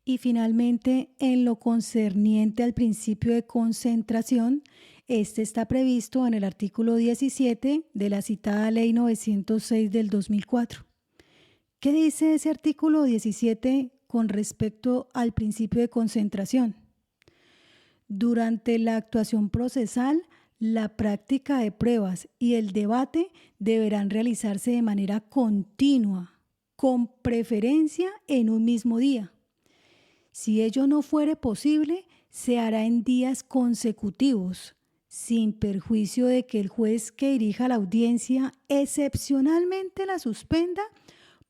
Y finalmente, en lo concerniente al principio de concentración, este está previsto en el artículo 17 de la citada Ley 906 del 2004. ¿Qué dice ese artículo 17 con respecto al principio de concentración? Durante la actuación procesal, la práctica de pruebas y el debate deberán realizarse de manera continua, con preferencia en un mismo día. Si ello no fuere posible, se hará en días consecutivos, sin perjuicio de que el juez que dirija la audiencia excepcionalmente la suspenda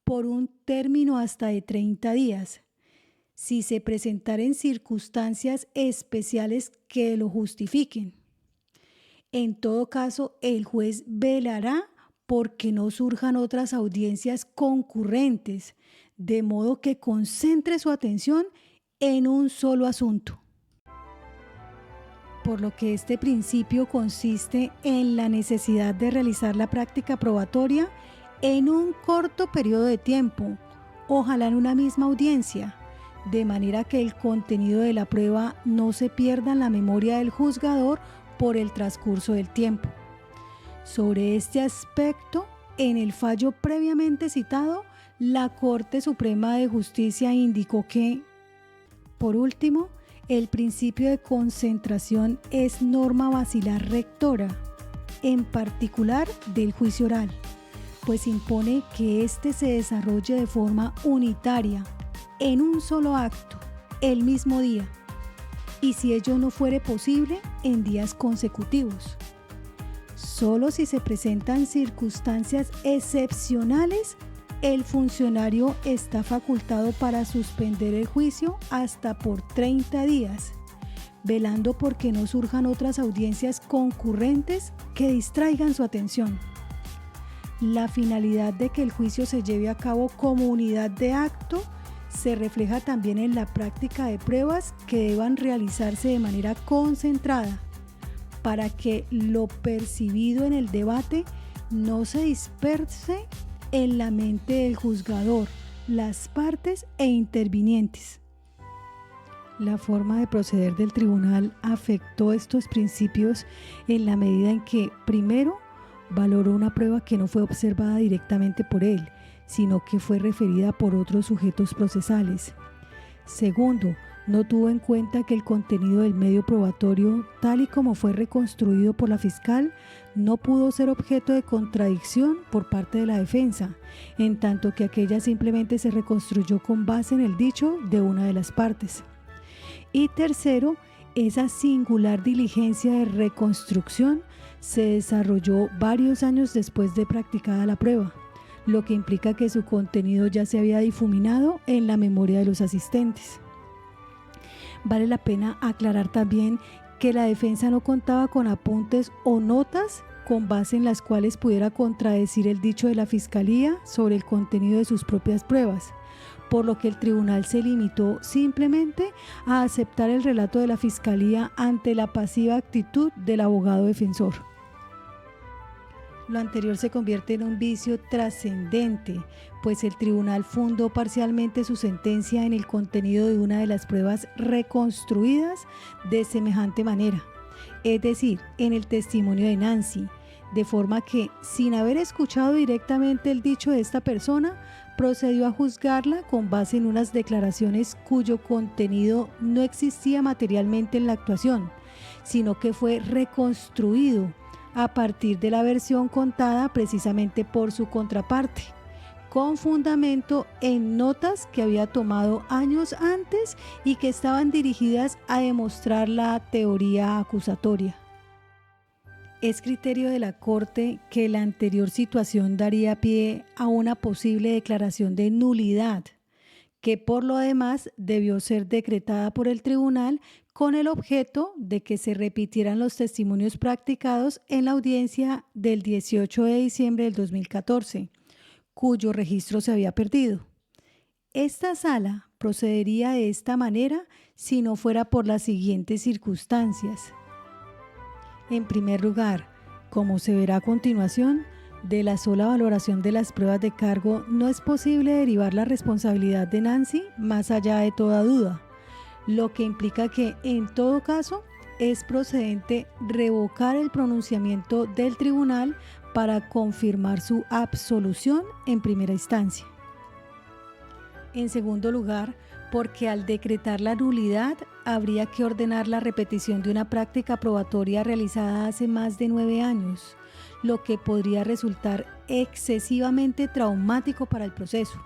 por un término hasta de 30 días, si se presentaren circunstancias especiales que lo justifiquen. En todo caso, el juez velará porque no surjan otras audiencias concurrentes, de modo que concentre su atención en un solo asunto. Por lo que este principio consiste en la necesidad de realizar la práctica probatoria en un corto periodo de tiempo, ojalá en una misma audiencia, de manera que el contenido de la prueba no se pierda en la memoria del juzgador por el transcurso del tiempo. Sobre este aspecto, en el fallo previamente citado, la Corte Suprema de Justicia indicó que, por último, el principio de concentración es norma basilar rectora, en particular del juicio oral, pues impone que éste se desarrolle de forma unitaria, en un solo acto, el mismo día, y si ello no fuere posible, en días consecutivos. Solo si se presentan circunstancias excepcionales, el funcionario está facultado para suspender el juicio hasta por 30 días, velando porque no surjan otras audiencias concurrentes que distraigan su atención. La finalidad de que el juicio se lleve a cabo como unidad de acto se refleja también en la práctica de pruebas que deban realizarse de manera concentrada, para que lo percibido en el debate no se disperse en la mente del juzgador, las partes e intervinientes. La forma de proceder del tribunal afectó estos principios en la medida en que, primero, valoró una prueba que no fue observada directamente por él, sino que fue referida por otros sujetos procesales. Segundo, no tuvo en cuenta que el contenido del medio probatorio, tal y como fue reconstruido por la fiscal, no pudo ser objeto de contradicción por parte de la defensa, en tanto que aquella simplemente se reconstruyó con base en el dicho de una de las partes. Y tercero, esa singular diligencia de reconstrucción se desarrolló varios años después de practicada la prueba, lo que implica que su contenido ya se había difuminado en la memoria de los asistentes. Vale la pena aclarar también que la defensa no contaba con apuntes o notas con base en las cuales pudiera contradecir el dicho de la Fiscalía sobre el contenido de sus propias pruebas, por lo que el tribunal se limitó simplemente a aceptar el relato de la Fiscalía ante la pasiva actitud del abogado defensor. Lo anterior se convierte en un vicio trascendente, pues el tribunal fundó parcialmente su sentencia en el contenido de una de las pruebas reconstruidas de semejante manera, es decir, en el testimonio de Nancy, de forma que, sin haber escuchado directamente el dicho de esta persona, procedió a juzgarla con base en unas declaraciones cuyo contenido no existía materialmente en la actuación, sino que fue reconstruido a partir de la versión contada precisamente por su contraparte, con fundamento en notas que había tomado años antes y que estaban dirigidas a demostrar la teoría acusatoria. Es criterio de la Corte que la anterior situación daría pie a una posible declaración de nulidad, que por lo demás debió ser decretada por el tribunal con el objeto de que se repitieran los testimonios practicados en la audiencia del 18 de diciembre del 2014, cuyo registro se había perdido. Esta sala procedería de esta manera si no fuera por las siguientes circunstancias. En primer lugar, como se verá a continuación, de la sola valoración de las pruebas de cargo no es posible derivar la responsabilidad de Nancy más allá de toda duda, lo que implica que, en todo caso, es procedente revocar el pronunciamiento del tribunal para confirmar su absolución en primera instancia. En segundo lugar, porque al decretar la nulidad habría que ordenar la repetición de una práctica probatoria realizada hace más de 9 años, lo que podría resultar excesivamente traumático para el proceso.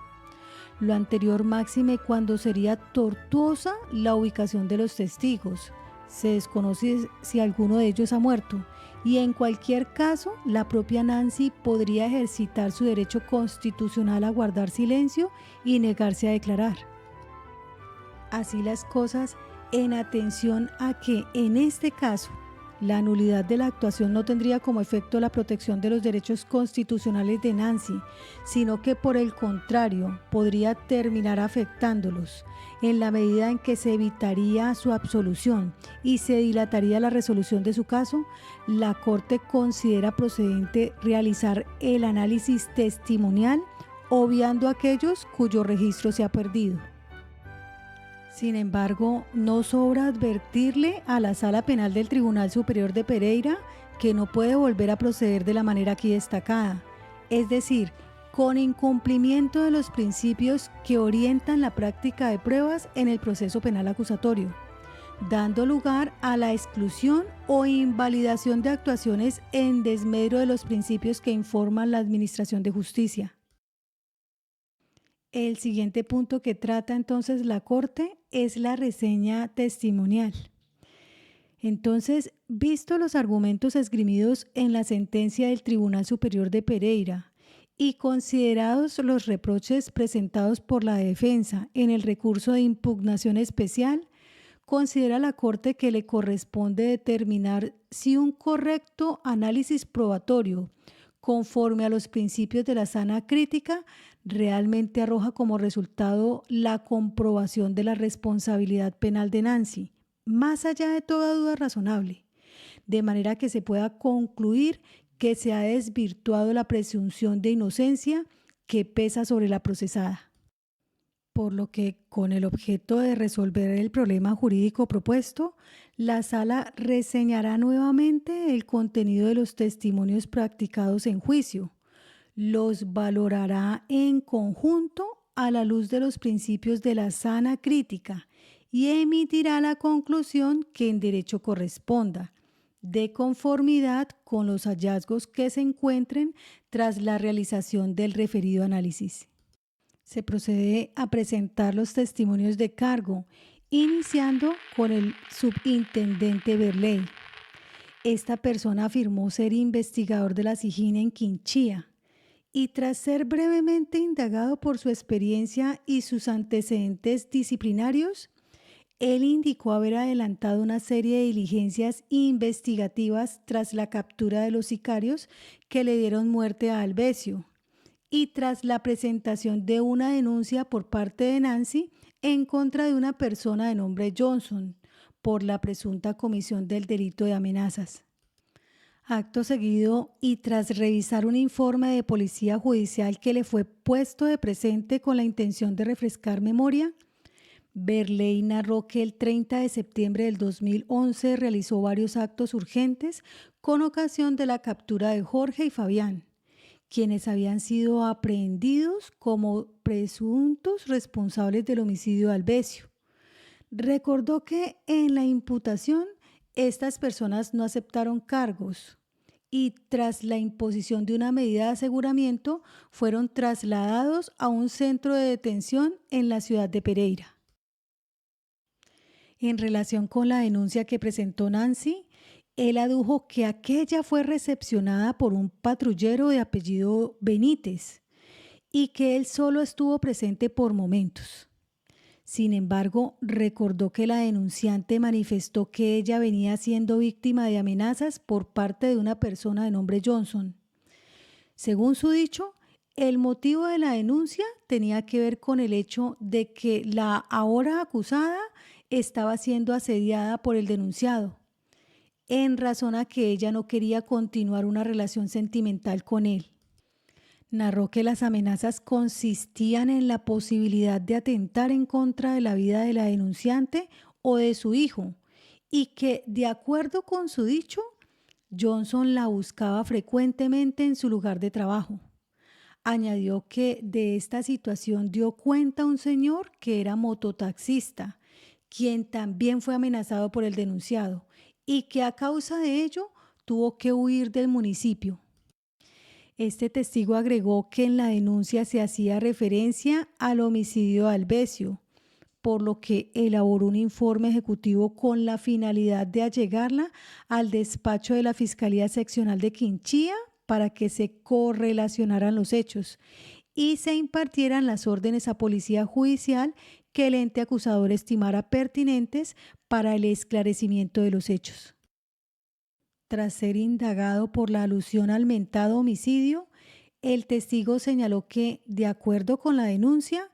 Lo anterior máxime cuando sería tortuosa la ubicación de los testigos. Se desconoce si alguno de ellos ha muerto y en cualquier caso la propia Nancy podría ejercitar su derecho constitucional a guardar silencio y negarse a declarar. Así las cosas, en atención a que en este caso la nulidad de la actuación no tendría como efecto la protección de los derechos constitucionales de Nancy, sino que por el contrario podría terminar afectándolos, en la medida en que se evitaría su absolución y se dilataría la resolución de su caso. La Corte considera procedente realizar el análisis testimonial, obviando aquellos cuyo registro se ha perdido. Sin embargo, no sobra advertirle a la Sala Penal del Tribunal Superior de Pereira que no puede volver a proceder de la manera aquí destacada, es decir, con incumplimiento de los principios que orientan la práctica de pruebas en el proceso penal acusatorio, dando lugar a la exclusión o invalidación de actuaciones en desmedro de los principios que informan la administración de justicia. El siguiente punto que trata entonces la Corte es la reseña testimonial. Entonces, visto los argumentos esgrimidos en la sentencia del Tribunal Superior de Pereira y considerados los reproches presentados por la defensa en el recurso de impugnación especial, considera la Corte que le corresponde determinar si un correcto análisis probatorio conforme a los principios de la sana crítica realmente arroja como resultado la comprobación de la responsabilidad penal de Nancy, más allá de toda duda razonable, de manera que se pueda concluir que se ha desvirtuado la presunción de inocencia que pesa sobre la procesada. Por lo que, con el objeto de resolver el problema jurídico propuesto, la Sala reseñará nuevamente el contenido de los testimonios practicados en juicio, los valorará en conjunto a la luz de los principios de la sana crítica y emitirá la conclusión que en derecho corresponda, de conformidad con los hallazgos que se encuentren tras la realización del referido análisis. Se procede a presentar los testimonios de cargo, iniciando con el subintendente Berley. Esta persona afirmó ser investigador de la SIJIN en Quinchía y, tras ser brevemente indagado por su experiencia y sus antecedentes disciplinarios, él indicó haber adelantado una serie de diligencias investigativas tras la captura de los sicarios que le dieron muerte a Alvesio, y tras la presentación de una denuncia por parte de Nancy en contra de una persona de nombre Johnson por la presunta comisión del delito de amenazas. Acto seguido y tras revisar un informe de policía judicial que le fue puesto de presente con la intención de refrescar memoria, Berley narró que el 30 de septiembre del 2011 realizó varios actos urgentes con ocasión de la captura de Jorge y Fabián, quienes habían sido aprehendidos como presuntos responsables del homicidio de Albesio. Recordó que en la imputación estas personas no aceptaron cargos y tras la imposición de una medida de aseguramiento fueron trasladados a un centro de detención en la ciudad de Pereira. En relación con la denuncia que presentó Nancy, él adujo que aquella fue recepcionada por un patrullero de apellido Benítez y que él solo estuvo presente por momentos. Sin embargo, recordó que la denunciante manifestó que ella venía siendo víctima de amenazas por parte de una persona de nombre Johnson. Según su dicho, el motivo de la denuncia tenía que ver con el hecho de que la ahora acusada estaba siendo asediada por el denunciado, en razón a que ella no quería continuar una relación sentimental con él. Narró que las amenazas consistían en la posibilidad de atentar en contra de la vida de la denunciante o de su hijo y que, de acuerdo con su dicho, Johnson la buscaba frecuentemente en su lugar de trabajo. Añadió que de esta situación dio cuenta un señor que era mototaxista, quien también fue amenazado por el denunciado y que a causa de ello tuvo que huir del municipio. Este testigo agregó que en la denuncia se hacía referencia al homicidio de Albesio, por lo que elaboró un informe ejecutivo con la finalidad de allegarla al despacho de la Fiscalía Seccional de Quinchía para que se correlacionaran los hechos y se impartieran las órdenes a Policía Judicial que el ente acusador estimara pertinentes para el esclarecimiento de los hechos. Tras ser indagado por la alusión al mentado homicidio, el testigo señaló que, de acuerdo con la denuncia,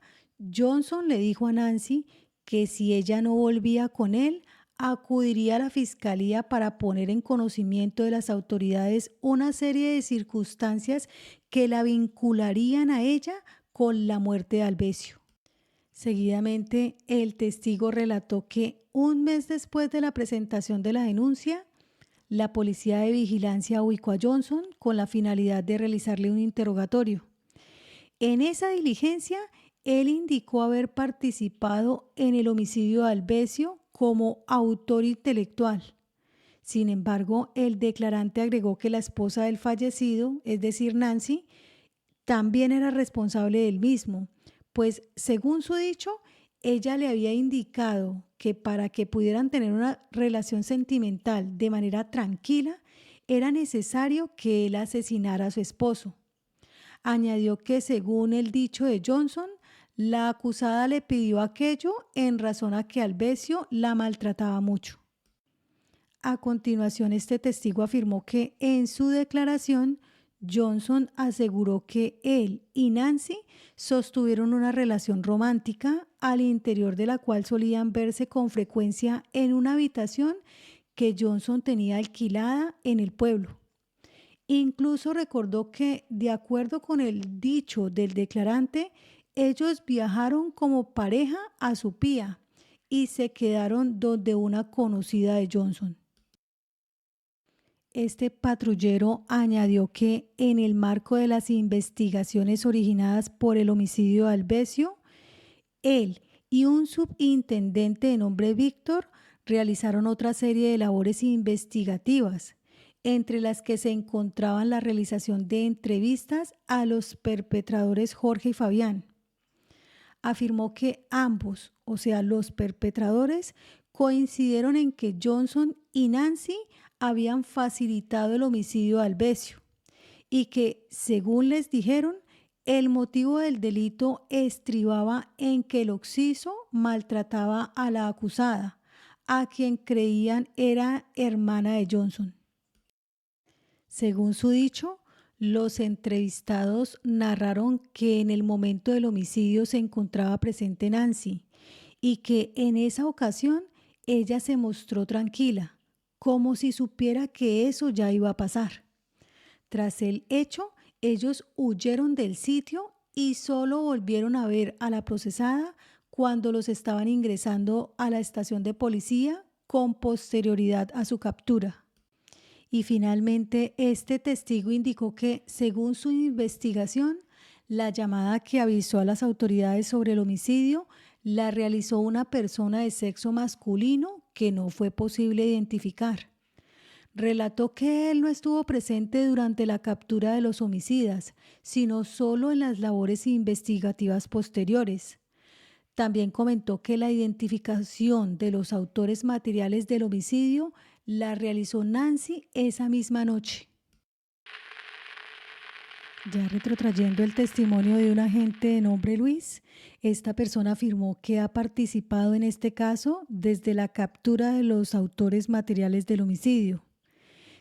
Johnson le dijo a Nancy que si ella no volvía con él, acudiría a la fiscalía para poner en conocimiento de las autoridades una serie de circunstancias que la vincularían a ella con la muerte de Albesio. Seguidamente, el testigo relató que un mes después de la presentación de la denuncia, la policía de vigilancia ubicó a Johnson con la finalidad de realizarle un interrogatorio. En esa diligencia, él indicó haber participado en el homicidio de Albesio como autor intelectual. Sin embargo, el declarante agregó que la esposa del fallecido, es decir, Nancy, también era responsable del mismo, pues según su dicho, ella le había indicado que para que pudieran tener una relación sentimental de manera tranquila, era necesario que él asesinara a su esposo. Añadió que según el dicho de Johnson, la acusada le pidió aquello en razón a que Albesio la maltrataba mucho. A continuación, este testigo afirmó que en su declaración, Johnson aseguró que él y Nancy sostuvieron una relación romántica al interior de la cual solían verse con frecuencia en una habitación que Johnson tenía alquilada en el pueblo. Incluso recordó que, de acuerdo con el dicho del declarante, ellos viajaron como pareja a Supía y se quedaron donde una conocida de Johnson. Este patrullero añadió que en el marco de las investigaciones originadas por el homicidio de Albesio, él y un subintendente de nombre Víctor realizaron otra serie de labores investigativas, entre las que se encontraban la realización de entrevistas a los perpetradores Jorge y Fabián. Afirmó que ambos, o sea, los perpetradores, coincidieron en que Johnson y Nancy habían facilitado el homicidio de Albesio y que, según les dijeron, el motivo del delito estribaba en que el occiso maltrataba a la acusada, a quien creían era hermana de Johnson. Según su dicho, Los entrevistados narraron que en el momento del homicidio se encontraba presente Nancy y que en esa ocasión ella se mostró tranquila, como si supiera que eso ya iba a pasar. Tras el hecho, ellos huyeron del sitio y solo volvieron a ver a la procesada cuando los estaban ingresando a la estación de policía con posterioridad a su captura. Y finalmente, este testigo indicó que, según su investigación, la llamada que avisó a las autoridades sobre el homicidio la realizó una persona de sexo masculino que no fue posible identificar. Relató que él no estuvo presente durante la captura de los homicidas, sino solo en las labores investigativas posteriores. También comentó que la identificación de los autores materiales del homicidio la realizó Nancy esa misma noche. Ya retrotrayendo el testimonio de un agente de nombre Luis, esta persona afirmó que ha participado en este caso desde la captura de los autores materiales del homicidio.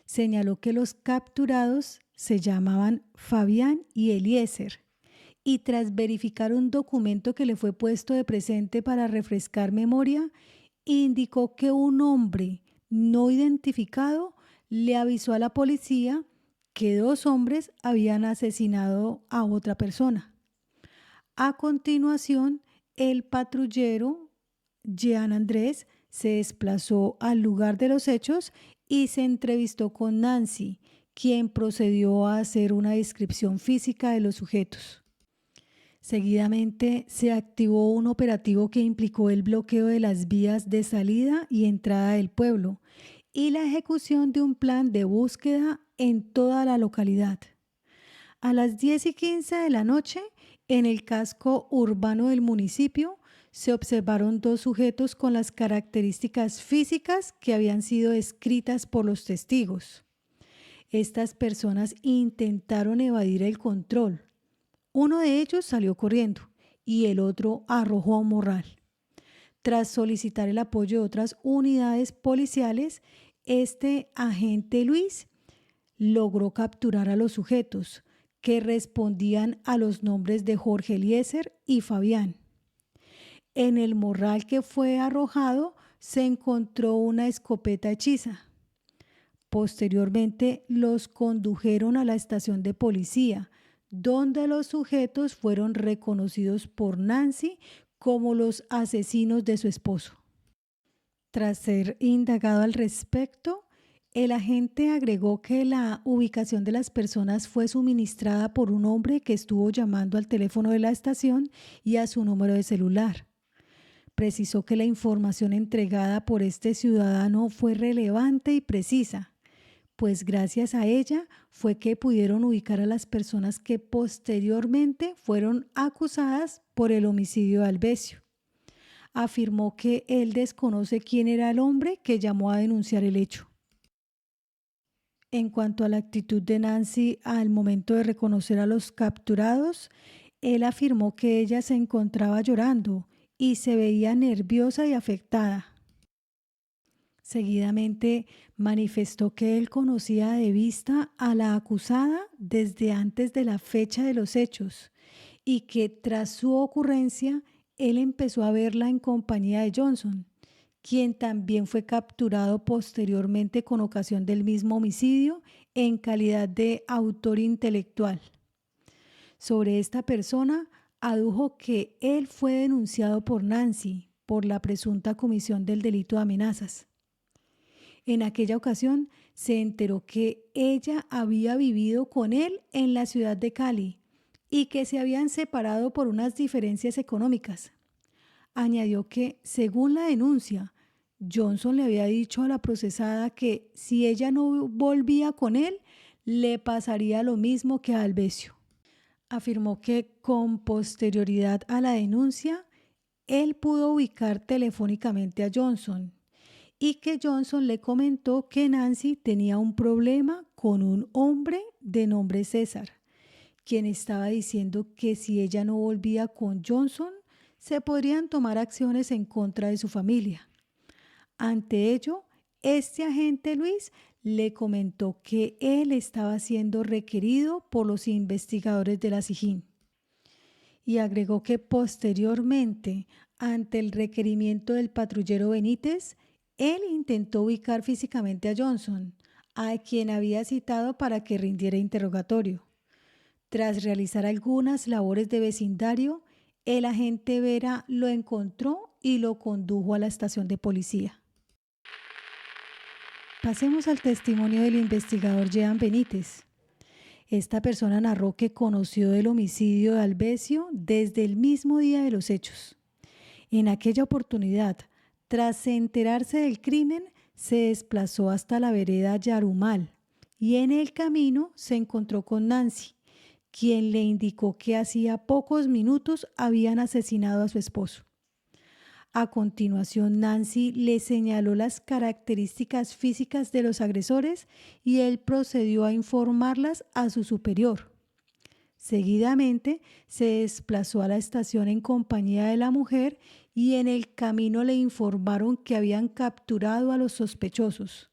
Señaló que los capturados se llamaban Fabián y Eliezer, y tras verificar un documento que le fue puesto de presente para refrescar memoria, indicó que un hombre no identificado le avisó a la policía que 2 hombres habían asesinado a otra persona. A continuación, el patrullero Jean Andrés se desplazó al lugar de los hechos y se entrevistó con Nancy, quien procedió a hacer una descripción física de los sujetos. Seguidamente se activó un operativo que implicó el bloqueo de las vías de salida y entrada del pueblo y la ejecución de un plan de búsqueda en toda la localidad. A las 10:15 de la noche, en el casco urbano del municipio, se observaron 2 sujetos con las características físicas que habían sido descritas por los testigos. Estas personas intentaron evadir el control. Uno de ellos salió corriendo y el otro arrojó a un morral. Tras solicitar el apoyo de otras unidades policiales, este agente Luis logró capturar a los sujetos, que respondían a los nombres de Jorge Eliezer y Fabián. En el morral que fue arrojado se encontró una escopeta hechiza. Posteriormente los condujeron a la estación de policía, donde los sujetos fueron reconocidos por Nancy como los asesinos de su esposo. Tras ser indagado al respecto, el agente agregó que la ubicación de las personas fue suministrada por un hombre que estuvo llamando al teléfono de la estación y a su número de celular. Precisó que la información entregada por este ciudadano fue relevante y precisa, pues gracias a ella fue que pudieron ubicar a las personas que posteriormente fueron acusadas por el homicidio de Alvesio. Afirmó que él desconoce quién era el hombre que llamó a denunciar el hecho. En cuanto a la actitud de Nancy al momento de reconocer a los capturados, él afirmó que ella se encontraba llorando y se veía nerviosa y afectada. Seguidamente manifestó que él conocía de vista a la acusada desde antes de la fecha de los hechos y que tras su ocurrencia él empezó a verla en compañía de Johnson, quien también fue capturado posteriormente con ocasión del mismo homicidio en calidad de autor intelectual. Sobre esta persona adujo que él fue denunciado por Nancy por la presunta comisión del delito de amenazas. En aquella ocasión se enteró que ella había vivido con él en la ciudad de Cali y que se habían separado por unas diferencias económicas. Añadió que, según la denuncia, Johnson le había dicho a la procesada que si ella no volvía con él, le pasaría lo mismo que a Alvesio. Afirmó que con posterioridad a la denuncia, él pudo ubicar telefónicamente a Johnson y que Johnson le comentó que Nancy tenía un problema con un hombre de nombre César, quien estaba diciendo que si ella no volvía con Johnson, se podrían tomar acciones en contra de su familia. Ante ello, este agente Luis le comentó que él estaba siendo requerido por los investigadores de la SIJIN y agregó que posteriormente, ante el requerimiento del patrullero Benítez, él intentó ubicar físicamente a Johnson, a quien había citado para que rindiera interrogatorio. Tras realizar algunas labores de vecindario, el agente Vera lo encontró y lo condujo a la estación de policía. Pasemos al testimonio del investigador Jean Benítez. Esta persona narró que conoció el homicidio de Albecio desde el mismo día de los hechos. En aquella oportunidad, tras enterarse del crimen, se desplazó hasta la vereda Yarumal y en el camino se encontró con Nancy, quien le indicó que hacía pocos minutos habían asesinado a su esposo. A continuación, Nancy le señaló las características físicas de los agresores y él procedió a informarlas a su superior. Seguidamente, se desplazó a la estación en compañía de la mujer y en el camino le informaron que habían capturado a los sospechosos.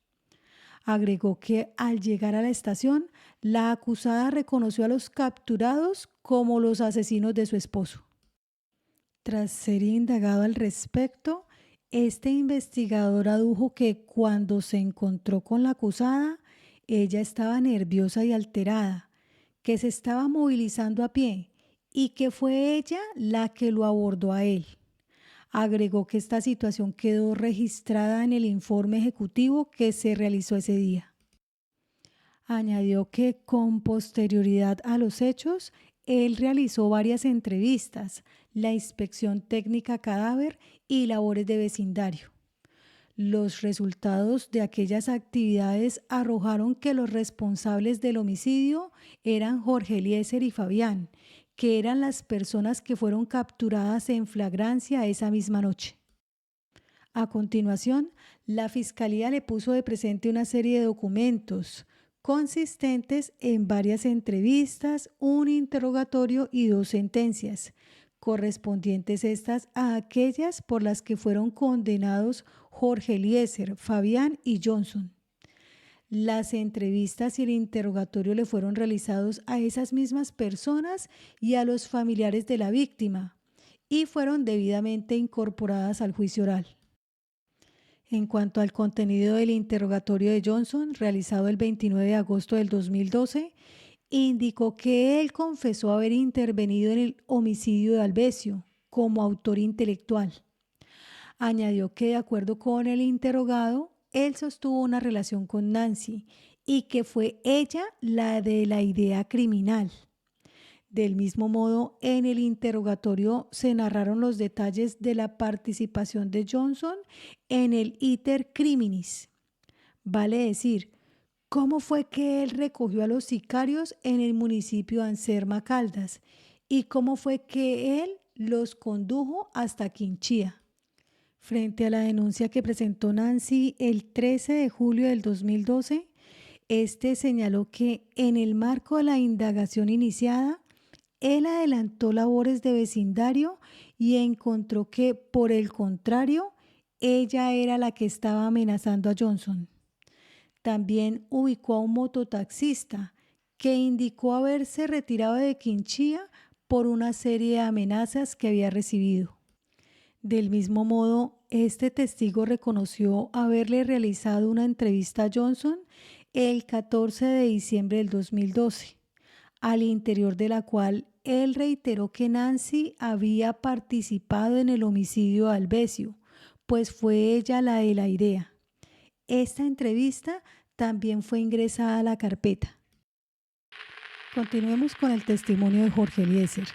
Agregó que al llegar a la estación, la acusada reconoció a los capturados como los asesinos de su esposo. Tras ser indagado al respecto, este investigador adujo que cuando se encontró con la acusada, ella estaba nerviosa y alterada, que se estaba movilizando a pie y que fue ella la que lo abordó a él. Agregó que esta situación quedó registrada en el informe ejecutivo que se realizó ese día. Añadió que con posterioridad a los hechos, él realizó varias entrevistas, la inspección técnica cadáver y labores de vecindario. Los resultados de aquellas actividades arrojaron que los responsables del homicidio eran Jorge Eliezer y Fabián, que eran las personas que fueron capturadas en flagrancia esa misma noche. A continuación, la Fiscalía le puso de presente una serie de documentos consistentes en varias entrevistas, un interrogatorio y 2 sentencias, correspondientes estas a aquellas por las que fueron condenados Jorge Eliezer, Fabián y Johnson. Las entrevistas y el interrogatorio le fueron realizados a esas mismas personas y a los familiares de la víctima y fueron debidamente incorporadas al juicio oral. En cuanto al contenido del interrogatorio de Johnson, realizado el 29 de agosto del 2012, indicó que él confesó haber intervenido en el homicidio de Albecio como autor intelectual. Añadió que de acuerdo con el interrogado, él sostuvo una relación con Nancy y que fue ella la de la idea criminal. Del mismo modo, en el interrogatorio se narraron los detalles de la participación de Johnson en el iter criminis. Vale decir, cómo fue que él recogió a los sicarios en el municipio de Anserma Caldas y cómo fue que él los condujo hasta Quinchía. Frente a la denuncia que presentó Nancy el 13 de julio del 2012, este señaló que en el marco de la indagación iniciada, él adelantó labores de vecindario y encontró que, por el contrario, ella era la que estaba amenazando a Johnson. También ubicó a un mototaxista que indicó haberse retirado de Quinchía por una serie de amenazas que había recibido. Del mismo modo, este testigo reconoció haberle realizado una entrevista a Johnson el 14 de diciembre del 2012, al interior de la cual él reiteró que Nancy había participado en el homicidio de Albecio, pues fue ella la de la idea. Esta entrevista también fue ingresada a la carpeta. Continuemos con el testimonio de Jorge Eliezer.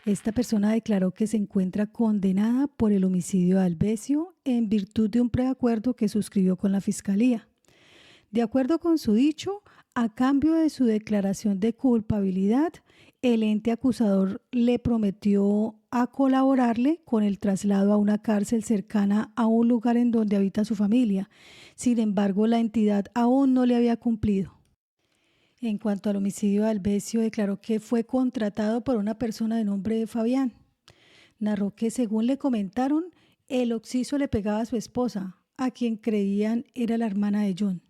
Esta persona declaró que se encuentra condenada por el homicidio de Albecio en virtud de un preacuerdo que suscribió con la Fiscalía. De acuerdo con su dicho, a cambio de su declaración de culpabilidad, el ente acusador le prometió a colaborarle con el traslado a una cárcel cercana a un lugar en donde habita su familia. Sin embargo, la entidad aún no le había cumplido. En cuanto al homicidio de Albecio, declaró que fue contratado por una persona de nombre Fabián. Narró que, según le comentaron, el occiso le pegaba a su esposa, a quien creían era la hermana de John.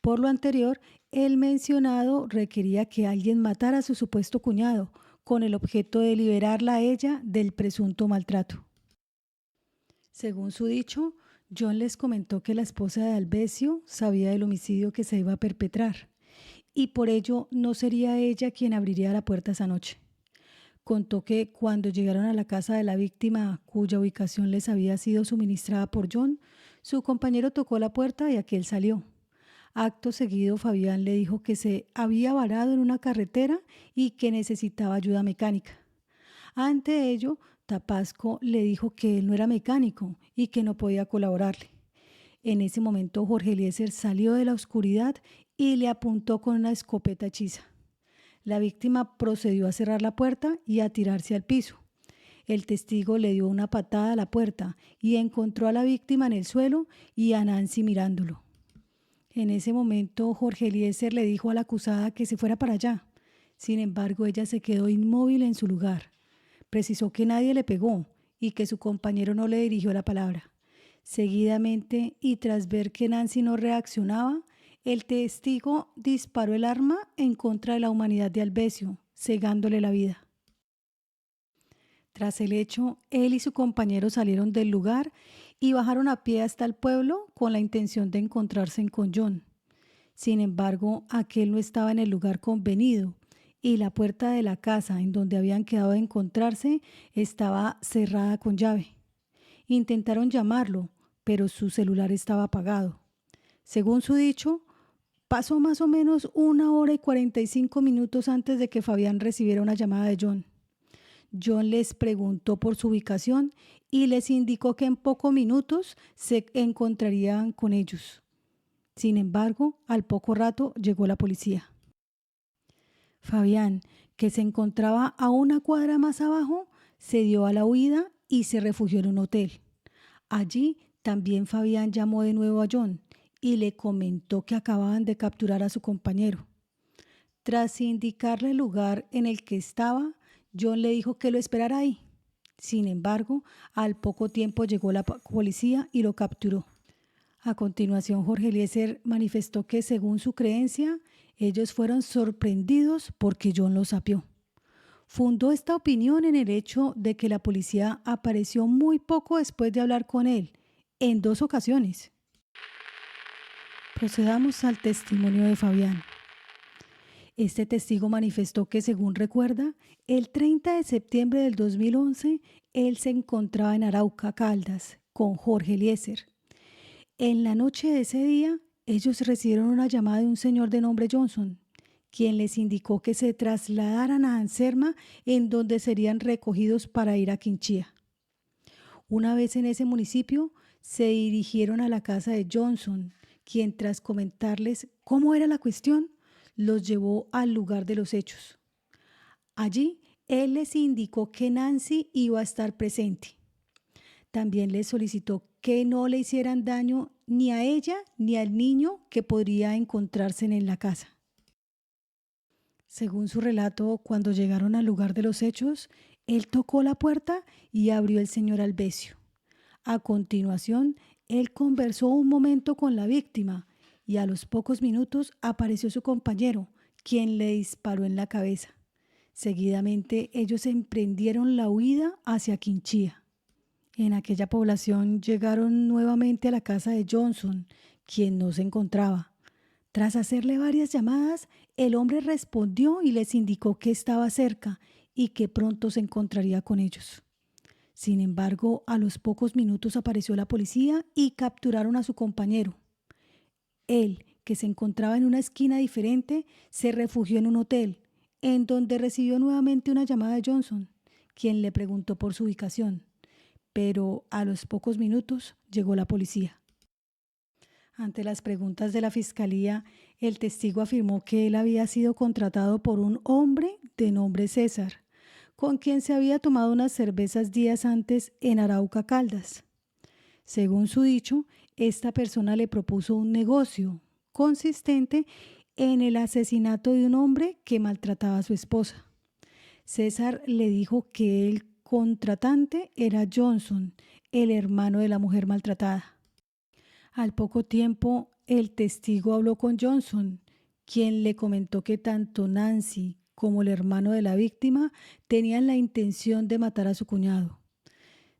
Por lo anterior, el mencionado requería que alguien matara a su supuesto cuñado, con el objeto de liberarla a ella del presunto maltrato. Según su dicho, John les comentó que la esposa de Albesio sabía del homicidio que se iba a perpetrar y por ello no sería ella quien abriría la puerta esa noche. Contó que cuando llegaron a la casa de la víctima, cuya ubicación les había sido suministrada por John, su compañero tocó la puerta y aquel salió. Acto seguido, Fabián le dijo que se había varado en una carretera y que necesitaba ayuda mecánica. Ante ello, Tapasco le dijo que él no era mecánico y que no podía colaborarle. En ese momento, Jorge Eliezer salió de la oscuridad y le apuntó con una escopeta hechiza. La víctima procedió a cerrar la puerta y a tirarse al piso. El testigo le dio una patada a la puerta y encontró a la víctima en el suelo y a Nancy mirándolo. En ese momento, Jorge Eliezer le dijo a la acusada que se fuera para allá. Sin embargo, ella se quedó inmóvil en su lugar. Precisó que nadie le pegó y que su compañero no le dirigió la palabra. Seguidamente, y tras ver que Nancy no reaccionaba, el testigo disparó el arma en contra de la humanidad de Albesio, cegándole la vida. Tras el hecho, él y su compañero salieron del lugar y bajaron a pie hasta el pueblo con la intención de encontrarse con John. Sin embargo, aquel no estaba en el lugar convenido y la puerta de la casa en donde habían quedado de encontrarse estaba cerrada con llave. Intentaron llamarlo, pero su celular estaba apagado. Según su dicho, pasó más o menos 1 hora y 45 minutos antes de que Fabián recibiera una llamada de John. John les preguntó por su ubicación y les indicó que en pocos minutos se encontrarían con ellos. Sin embargo, al poco rato llegó la policía. Fabián, que se encontraba a 1 cuadra más abajo, se dio a la huida y se refugió en un hotel. Allí también Fabián llamó de nuevo a John y le comentó que acababan de capturar a su compañero. Tras indicarle el lugar en el que estaba, John le dijo que lo esperara ahí. Sin embargo, al poco tiempo llegó la policía y lo capturó. A continuación, Jorge Eliezer manifestó que, según su creencia, ellos fueron sorprendidos porque John los sapió. Fundó esta opinión en el hecho de que la policía apareció muy poco después de hablar con él, en 2 ocasiones. Procedamos al testimonio de Fabián. Este testigo manifestó que, según recuerda, el 30 de septiembre del 2011, él se encontraba en Arauca, Caldas, con Jorge Eliezer. En la noche de ese día, ellos recibieron una llamada de un señor de nombre Johnson, quien les indicó que se trasladaran a Anserma, en donde serían recogidos para ir a Quinchía. Una vez en ese municipio, se dirigieron a la casa de Johnson, quien, tras comentarles cómo era la cuestión, los llevó al lugar de los hechos. Allí, él les indicó que Nancy iba a estar presente. También les solicitó que no le hicieran daño ni a ella ni al niño que podría encontrarse en la casa. Según su relato, cuando llegaron al lugar de los hechos, él tocó la puerta y abrió el señor Albesio. A continuación, él conversó un momento con la víctima y a los pocos minutos apareció su compañero, quien le disparó en la cabeza. Seguidamente, ellos emprendieron la huida hacia Quinchía. En aquella población llegaron nuevamente a la casa de Johnson, quien no se encontraba. Tras hacerle varias llamadas, el hombre respondió y les indicó que estaba cerca y que pronto se encontraría con ellos. Sin embargo, a los pocos minutos apareció la policía y capturaron a su compañero. Él, que se encontraba en una esquina diferente, se refugió en un hotel, en donde recibió nuevamente una llamada de Johnson, quien le preguntó por su ubicación. Pero a los pocos minutos llegó la policía. Ante las preguntas de la fiscalía, el testigo afirmó que él había sido contratado por un hombre de nombre César, con quien se había tomado unas cervezas días antes en Arauca, Caldas. Según su dicho, esta persona le propuso un negocio consistente en el asesinato de un hombre que maltrataba a su esposa. César le dijo que el contratante era Johnson, el hermano de la mujer maltratada. Al poco tiempo, el testigo habló con Johnson, quien le comentó que tanto Nancy como el hermano de la víctima tenían la intención de matar a su cuñado.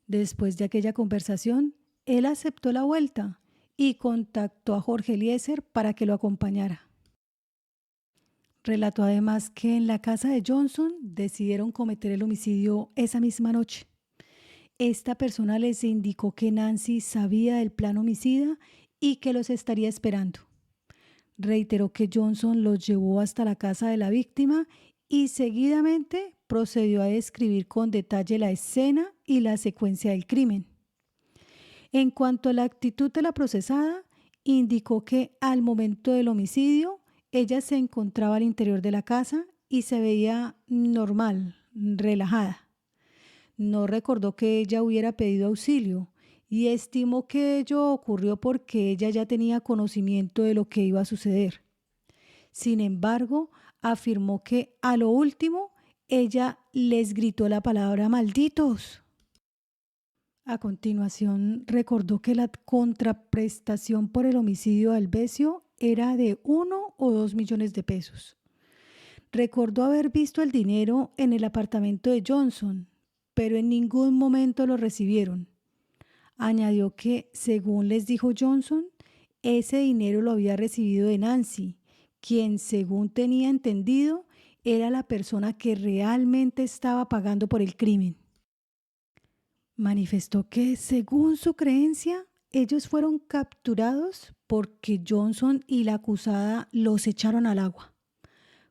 Después de aquella conversación, él aceptó la vuelta y contactó a Jorge Eliezer para que lo acompañara. Relató además que en la casa de Johnson decidieron cometer el homicidio esa misma noche. Esta persona les indicó que Nancy sabía del plan homicida y que los estaría esperando. Reiteró que Johnson los llevó hasta la casa de la víctima y seguidamente procedió a describir con detalle la escena y la secuencia del crimen. En cuanto a la actitud de la procesada, indicó que al momento del homicidio ella se encontraba al interior de la casa y se veía normal, relajada. No recordó que ella hubiera pedido auxilio y estimó que ello ocurrió porque ella ya tenía conocimiento de lo que iba a suceder. Sin embargo, afirmó que a lo último ella les gritó la palabra malditos. A continuación, recordó que la contraprestación por el homicidio de Alvesio era de 1 o 2 millones de pesos. Recordó haber visto el dinero en el apartamento de Johnson, pero en ningún momento lo recibieron. Añadió que, según les dijo Johnson, ese dinero lo había recibido de Nancy, quien, según tenía entendido, era la persona que realmente estaba pagando por el crimen. Manifestó que, según su creencia, ellos fueron capturados porque Johnson y la acusada los echaron al agua.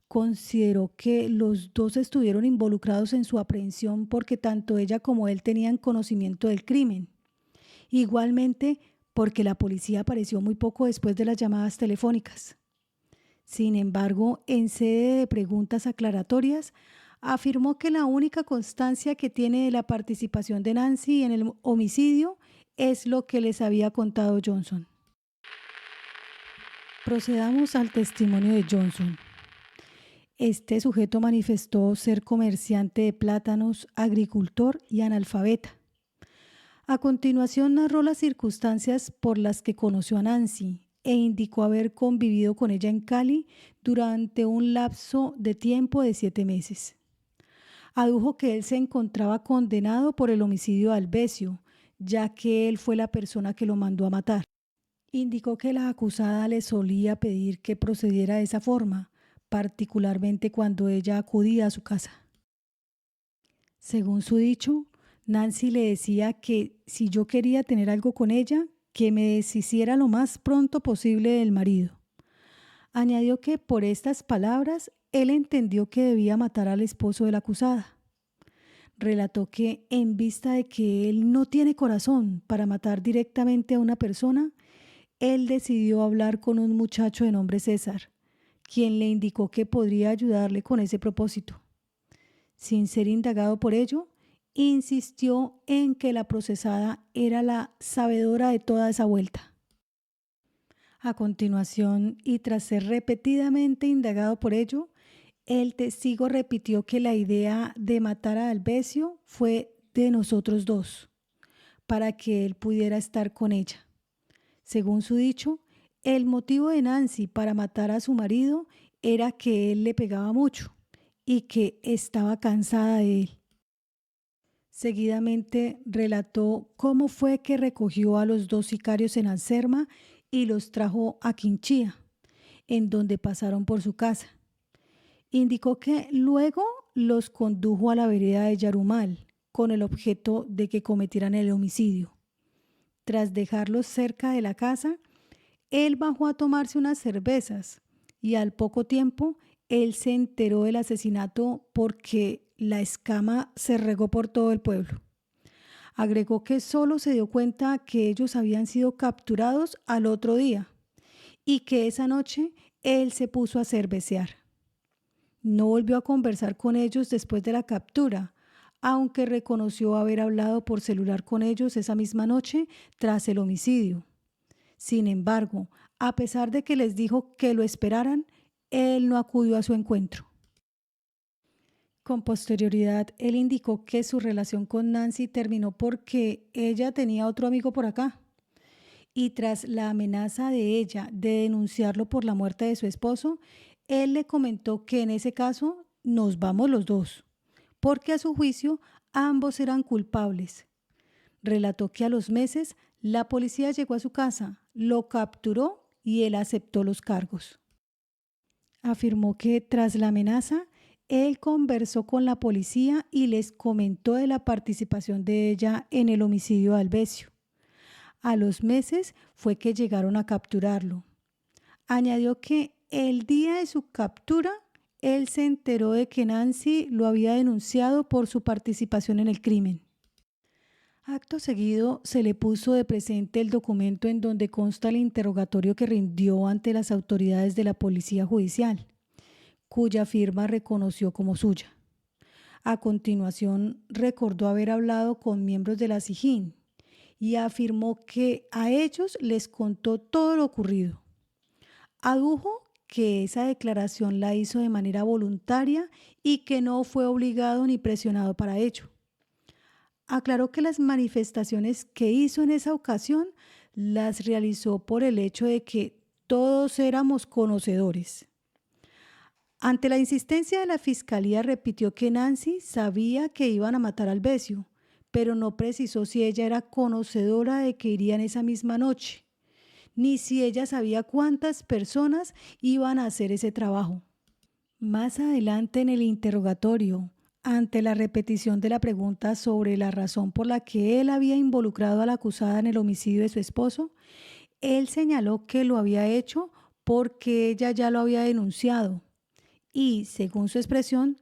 Consideró que los dos estuvieron involucrados en su aprehensión porque tanto ella como él tenían conocimiento del crimen. Igualmente, porque la policía apareció muy poco después de las llamadas telefónicas. Sin embargo, en sede de preguntas aclaratorias, afirmó que la única constancia que tiene de la participación de Nancy en el homicidio es lo que les había contado Johnson. Procedamos al testimonio de Johnson. Este sujeto manifestó ser comerciante de plátanos, agricultor y analfabeta. A continuación narró las circunstancias por las que conoció a Nancy e indicó haber convivido con ella en Cali durante un lapso de tiempo de 7 meses. Adujo que él se encontraba condenado por el homicidio de Alvesio, ya que él fue la persona que lo mandó a matar. Indicó que la acusada le solía pedir que procediera de esa forma, particularmente cuando ella acudía a su casa. Según su dicho, Nancy le decía que si yo quería tener algo con ella, que me deshiciera lo más pronto posible del marido. Añadió que por estas palabras él entendió que debía matar al esposo de la acusada. Relató que en vista de que él no tiene corazón para matar directamente a una persona, él decidió hablar con un muchacho de nombre César, quien le indicó que podría ayudarle con ese propósito. Sin ser indagado por ello, insistió en que la procesada era la sabedora de toda esa vuelta. A continuación, y tras ser repetidamente indagado por ello, el testigo repitió que la idea de matar a Alvesio fue de nosotros dos, para que él pudiera estar con ella. Según su dicho, el motivo de Nancy para matar a su marido era que él le pegaba mucho y que estaba cansada de él. Seguidamente relató cómo fue que recogió a los dos sicarios en Anserma y los trajo a Quinchía, en donde pasaron por su casa. Indicó que luego los condujo a la vereda de Yarumal con el objeto de que cometieran el homicidio. Tras dejarlos cerca de la casa, él bajó a tomarse unas cervezas y al poco tiempo él se enteró del asesinato porque la escama se regó por todo el pueblo. Agregó que solo se dio cuenta que ellos habían sido capturados al otro día y que esa noche él se puso a cervecear. No volvió a conversar con ellos después de la captura, aunque reconoció haber hablado por celular con ellos esa misma noche tras el homicidio. Sin embargo, a pesar de que les dijo que lo esperaran, él no acudió a su encuentro. Con posterioridad, él indicó que su relación con Nancy terminó porque ella tenía otro amigo por acá y tras la amenaza de ella de denunciarlo por la muerte de su esposo, él le comentó que en ese caso nos vamos los dos, porque a su juicio ambos eran culpables. Relató que a los meses la policía llegó a su casa, lo capturó y él aceptó los cargos. Afirmó que tras la amenaza, él conversó con la policía y les comentó de la participación de ella en el homicidio de Alvesio. A los meses fue que llegaron a capturarlo. Añadió que el día de su captura, él se enteró de que Nancy lo había denunciado por su participación en el crimen. Acto seguido, se le puso de presente el documento en donde consta el interrogatorio que rindió ante las autoridades de la Policía Judicial, cuya firma reconoció como suya. A continuación, recordó haber hablado con miembros de la SIJIN y afirmó que a ellos les contó todo lo ocurrido. Adujo que esa declaración la hizo de manera voluntaria y que no fue obligado ni presionado para ello. Aclaró que las manifestaciones que hizo en esa ocasión las realizó por el hecho de que todos éramos conocedores. Ante la insistencia de la fiscalía, repitió que Nancy sabía que iban a matar a Alvesio, pero no precisó si ella era conocedora de que irían esa misma noche, ni si ella sabía cuántas personas iban a hacer ese trabajo. Más adelante en el interrogatorio, ante la repetición de la pregunta sobre la razón por la que él había involucrado a la acusada en el homicidio de su esposo, él señaló que lo había hecho porque ella ya lo había denunciado y, según su expresión,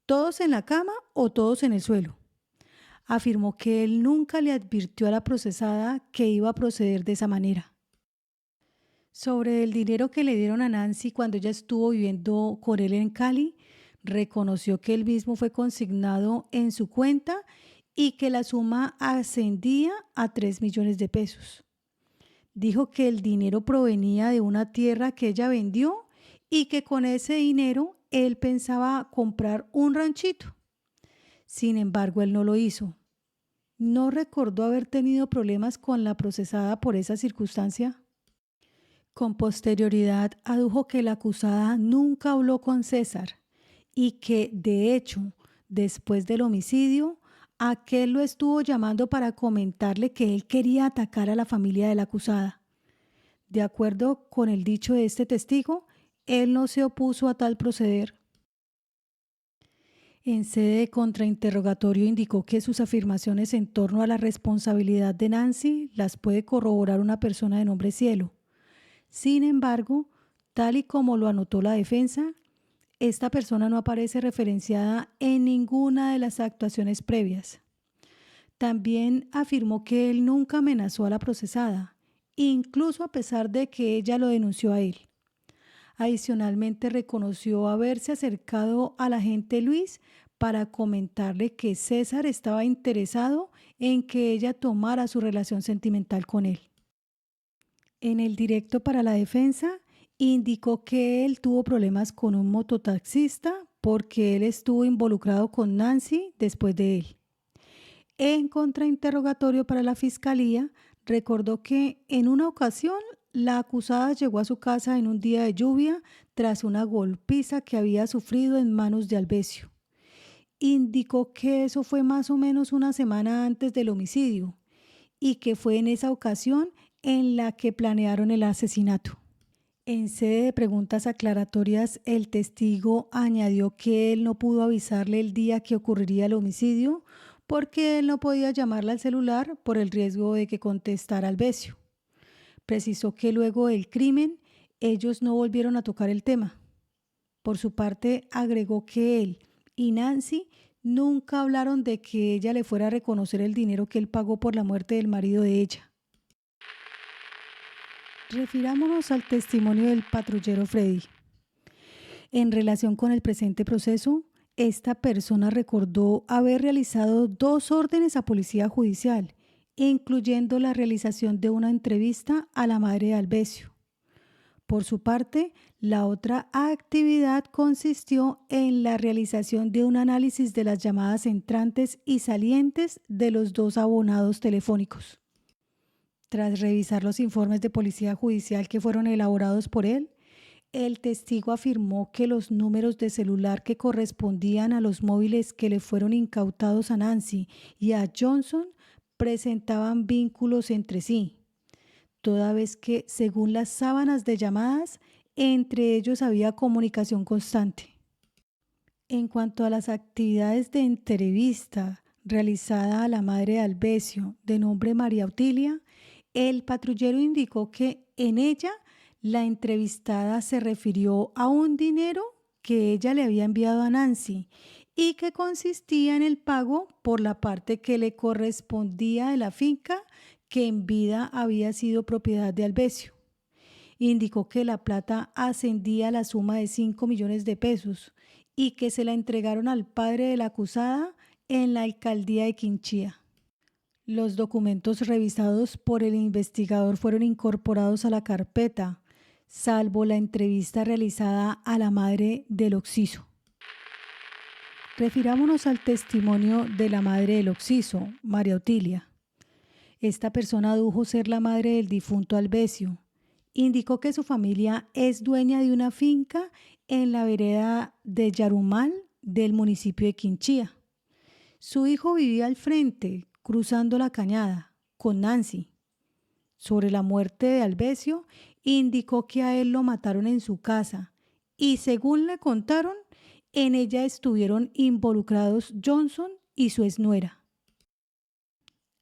todos en la cama o todos en el suelo. Afirmó que él nunca le advirtió a la procesada que iba a proceder de esa manera. Sobre el dinero que le dieron a Nancy cuando ella estuvo viviendo con él en Cali, reconoció que el mismo fue consignado en su cuenta y que la suma ascendía a 3 millones de pesos. Dijo que el dinero provenía de una tierra que ella vendió y que con ese dinero él pensaba comprar un ranchito. Sin embargo, él no lo hizo. ¿No recordó haber tenido problemas con la procesada por esa circunstancia? Con posterioridad, adujo que la acusada nunca habló con César y que, de hecho, después del homicidio, aquel lo estuvo llamando para comentarle que él quería atacar a la familia de la acusada. De acuerdo con el dicho de este testigo, él no se opuso a tal proceder. En sede de contrainterrogatorio indicó que sus afirmaciones en torno a la responsabilidad de Nancy las puede corroborar una persona de nombre Cielo. Sin embargo, tal y como lo anotó la defensa, esta persona no aparece referenciada en ninguna de las actuaciones previas. También afirmó que él nunca amenazó a la procesada, incluso a pesar de que ella lo denunció a él. Adicionalmente, reconoció haberse acercado al agente Luis para comentarle que César estaba interesado en que ella tomara su relación sentimental con él. En el directo para la defensa, indicó que él tuvo problemas con un mototaxista porque él estuvo involucrado con Nancy después de él. En contrainterrogatorio para la fiscalía, recordó que en una ocasión la acusada llegó a su casa en un día de lluvia tras una golpiza que había sufrido en manos de Alvesio. Indicó que eso fue más o menos una semana antes del homicidio y que fue en esa ocasión en la que planearon el asesinato. En sede de preguntas aclaratorias, el testigo añadió que él no pudo avisarle el día que ocurriría el homicidio porque él no podía llamarla al celular por el riesgo de que contestara Alvesio. Precisó que luego del crimen ellos no volvieron a tocar el tema. Por su parte, agregó que él y Nancy nunca hablaron de que ella le fuera a reconocer el dinero que él pagó por la muerte del marido de ella. Refirámonos al testimonio del patrullero Freddy. En relación con el presente proceso, esta persona recordó haber realizado 2 órdenes a policía judicial, incluyendo la realización de una entrevista a la madre de Alvesio. Por su parte, la otra actividad consistió en la realización de un análisis de las llamadas entrantes y salientes de los 2 abonados telefónicos. Tras revisar los informes de policía judicial que fueron elaborados por él, el testigo afirmó que los números de celular que correspondían a los móviles que le fueron incautados a Nancy y a Johnson presentaban vínculos entre sí, toda vez que, según las sábanas de llamadas, entre ellos había comunicación constante. En cuanto a las actividades de entrevista realizada a la madre de Alvesio, de nombre María Utilia, el patrullero indicó que en ella la entrevistada se refirió a un dinero que ella le había enviado a Nancy y que consistía en el pago por la parte que le correspondía de la finca que en vida había sido propiedad de Alvesio. Indicó que la plata ascendía a la suma de 5 millones de pesos y que se la entregaron al padre de la acusada en la alcaldía de Quinchía. Los documentos revisados por el investigador fueron incorporados a la carpeta, salvo la entrevista realizada a la madre del occiso. Refirámonos al testimonio de la madre del occiso, María Utilia. Esta persona adujo ser la madre del difunto Alvesio. Indicó que su familia es dueña de una finca en la vereda de Yarumal del municipio de Quinchía. Su hijo vivía al frente, cruzando la cañada, con Nancy. Sobre la muerte de Alvesio, indicó que a él lo mataron en su casa y, según le contaron, en ella estuvieron involucrados Johnson y su exnuera.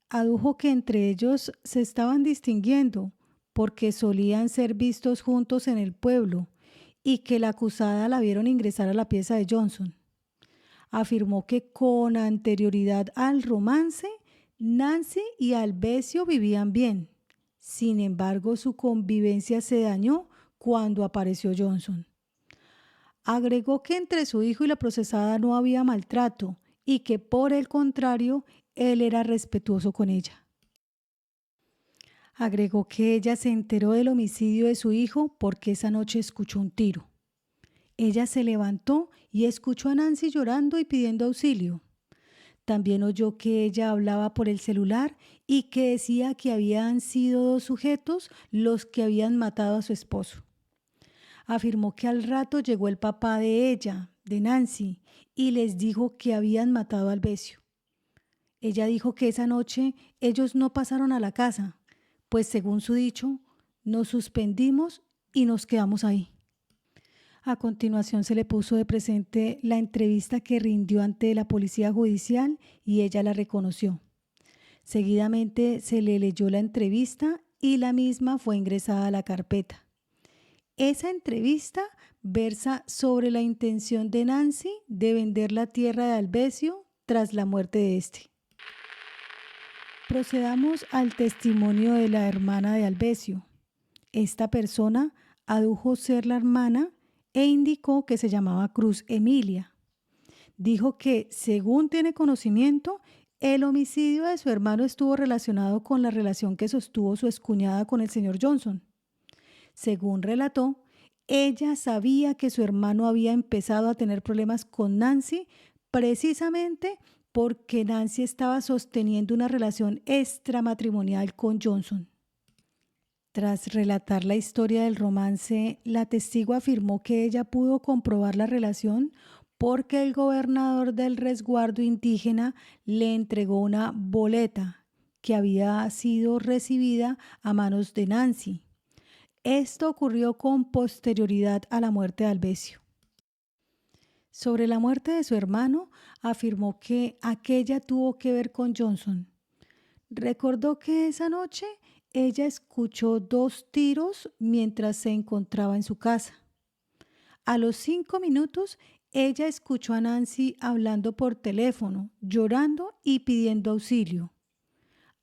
Adujo que entre ellos se estaban distinguiendo porque solían ser vistos juntos en el pueblo y que la acusada la vieron ingresar a la pieza de Johnson. Afirmó que con anterioridad al romance, Nancy y Alvesio vivían bien. Sin embargo, su convivencia se dañó cuando apareció Johnson. Agregó que entre su hijo y la procesada no había maltrato y que, por el contrario, él era respetuoso con ella. Agregó que ella se enteró del homicidio de su hijo porque esa noche escuchó un tiro. Ella se levantó y escuchó a Nancy llorando y pidiendo auxilio. También oyó que ella hablaba por el celular y que decía que habían sido 2 sujetos los que habían matado a su esposo. Afirmó que al rato llegó el papá de ella, de Nancy, y les dijo que habían matado a Alvesio. Ella dijo que esa noche ellos no pasaron a la casa, pues según su dicho, nos suspendimos y nos quedamos ahí. A continuación se le puso de presente la entrevista que rindió ante la policía judicial y ella la reconoció. Seguidamente se le leyó la entrevista y la misma fue ingresada a la carpeta. Esa entrevista versa sobre la intención de Nancy de vender la tierra de Alvesio tras la muerte de este. Procedamos al testimonio de la hermana de Alvesio. Esta persona adujo ser la hermana e indicó que se llamaba Cruz Emilia. Dijo que, según tiene conocimiento, el homicidio de su hermano estuvo relacionado con la relación que sostuvo su excuñada con el señor Johnson. Según relató, ella sabía que su hermano había empezado a tener problemas con Nancy precisamente porque Nancy estaba sosteniendo una relación extramatrimonial con Johnson. Tras relatar la historia del romance, la testigo afirmó que ella pudo comprobar la relación porque el gobernador del resguardo indígena le entregó una boleta que había sido recibida a manos de Nancy. Esto ocurrió con posterioridad a la muerte de Alvesio. Sobre la muerte de su hermano, afirmó que aquella tuvo que ver con Johnson. Recordó que esa noche ella escuchó 2 tiros mientras se encontraba en su casa. A los 5 minutos, ella escuchó a Nancy hablando por teléfono, llorando y pidiendo auxilio.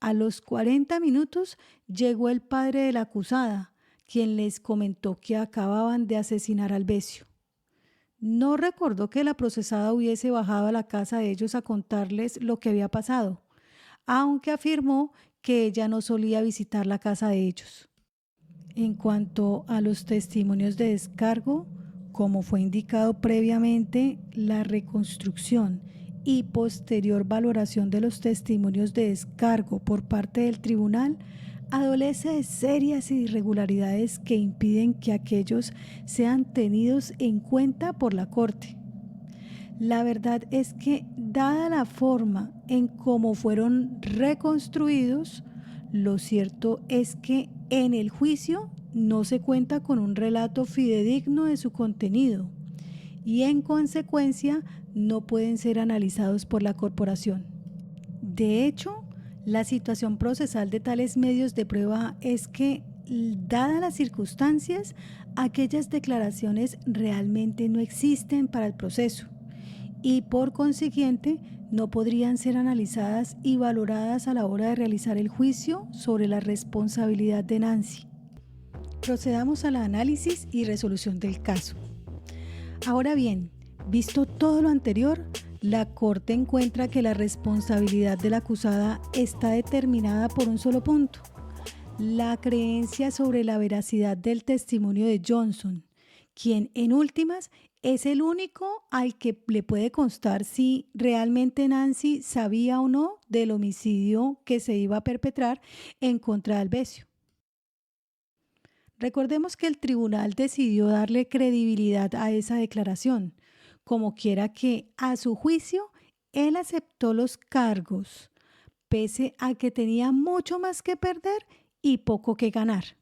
A los 40 minutos llegó el padre de la acusada, quien les comentó que acababan de asesinar a Alvesio. No recordó que la procesada hubiese bajado a la casa de ellos a contarles lo que había pasado, aunque afirmó que ella no solía visitar la casa de ellos. En cuanto a los testimonios de descargo, como fue indicado previamente, la reconstrucción y posterior valoración de los testimonios de descargo por parte del tribunal adolece de serias irregularidades que impiden que aquellos sean tenidos en cuenta por la Corte. La verdad es que, dada la forma en cómo fueron reconstruidos, lo cierto es que en el juicio no se cuenta con un relato fidedigno de su contenido y en consecuencia no pueden ser analizados por la corporación. De hecho, la situación procesal de tales medios de prueba es que, dadas las circunstancias, aquellas declaraciones realmente no existen para el proceso y por consiguiente no podrían ser analizadas y valoradas a la hora de realizar el juicio sobre la responsabilidad de Nancy. Procedamos al análisis y resolución del caso. Ahora bien, visto todo lo anterior, la Corte encuentra que la responsabilidad de la acusada está determinada por un solo punto: la creencia sobre la veracidad del testimonio de Johnson, quien en últimas es el único al que le puede constar si realmente Nancy sabía o no del homicidio que se iba a perpetrar en contra de Albesio. Recordemos que el tribunal decidió darle credibilidad a esa declaración, como quiera que, a su juicio, él aceptó los cargos, pese a que tenía mucho más que perder y poco que ganar.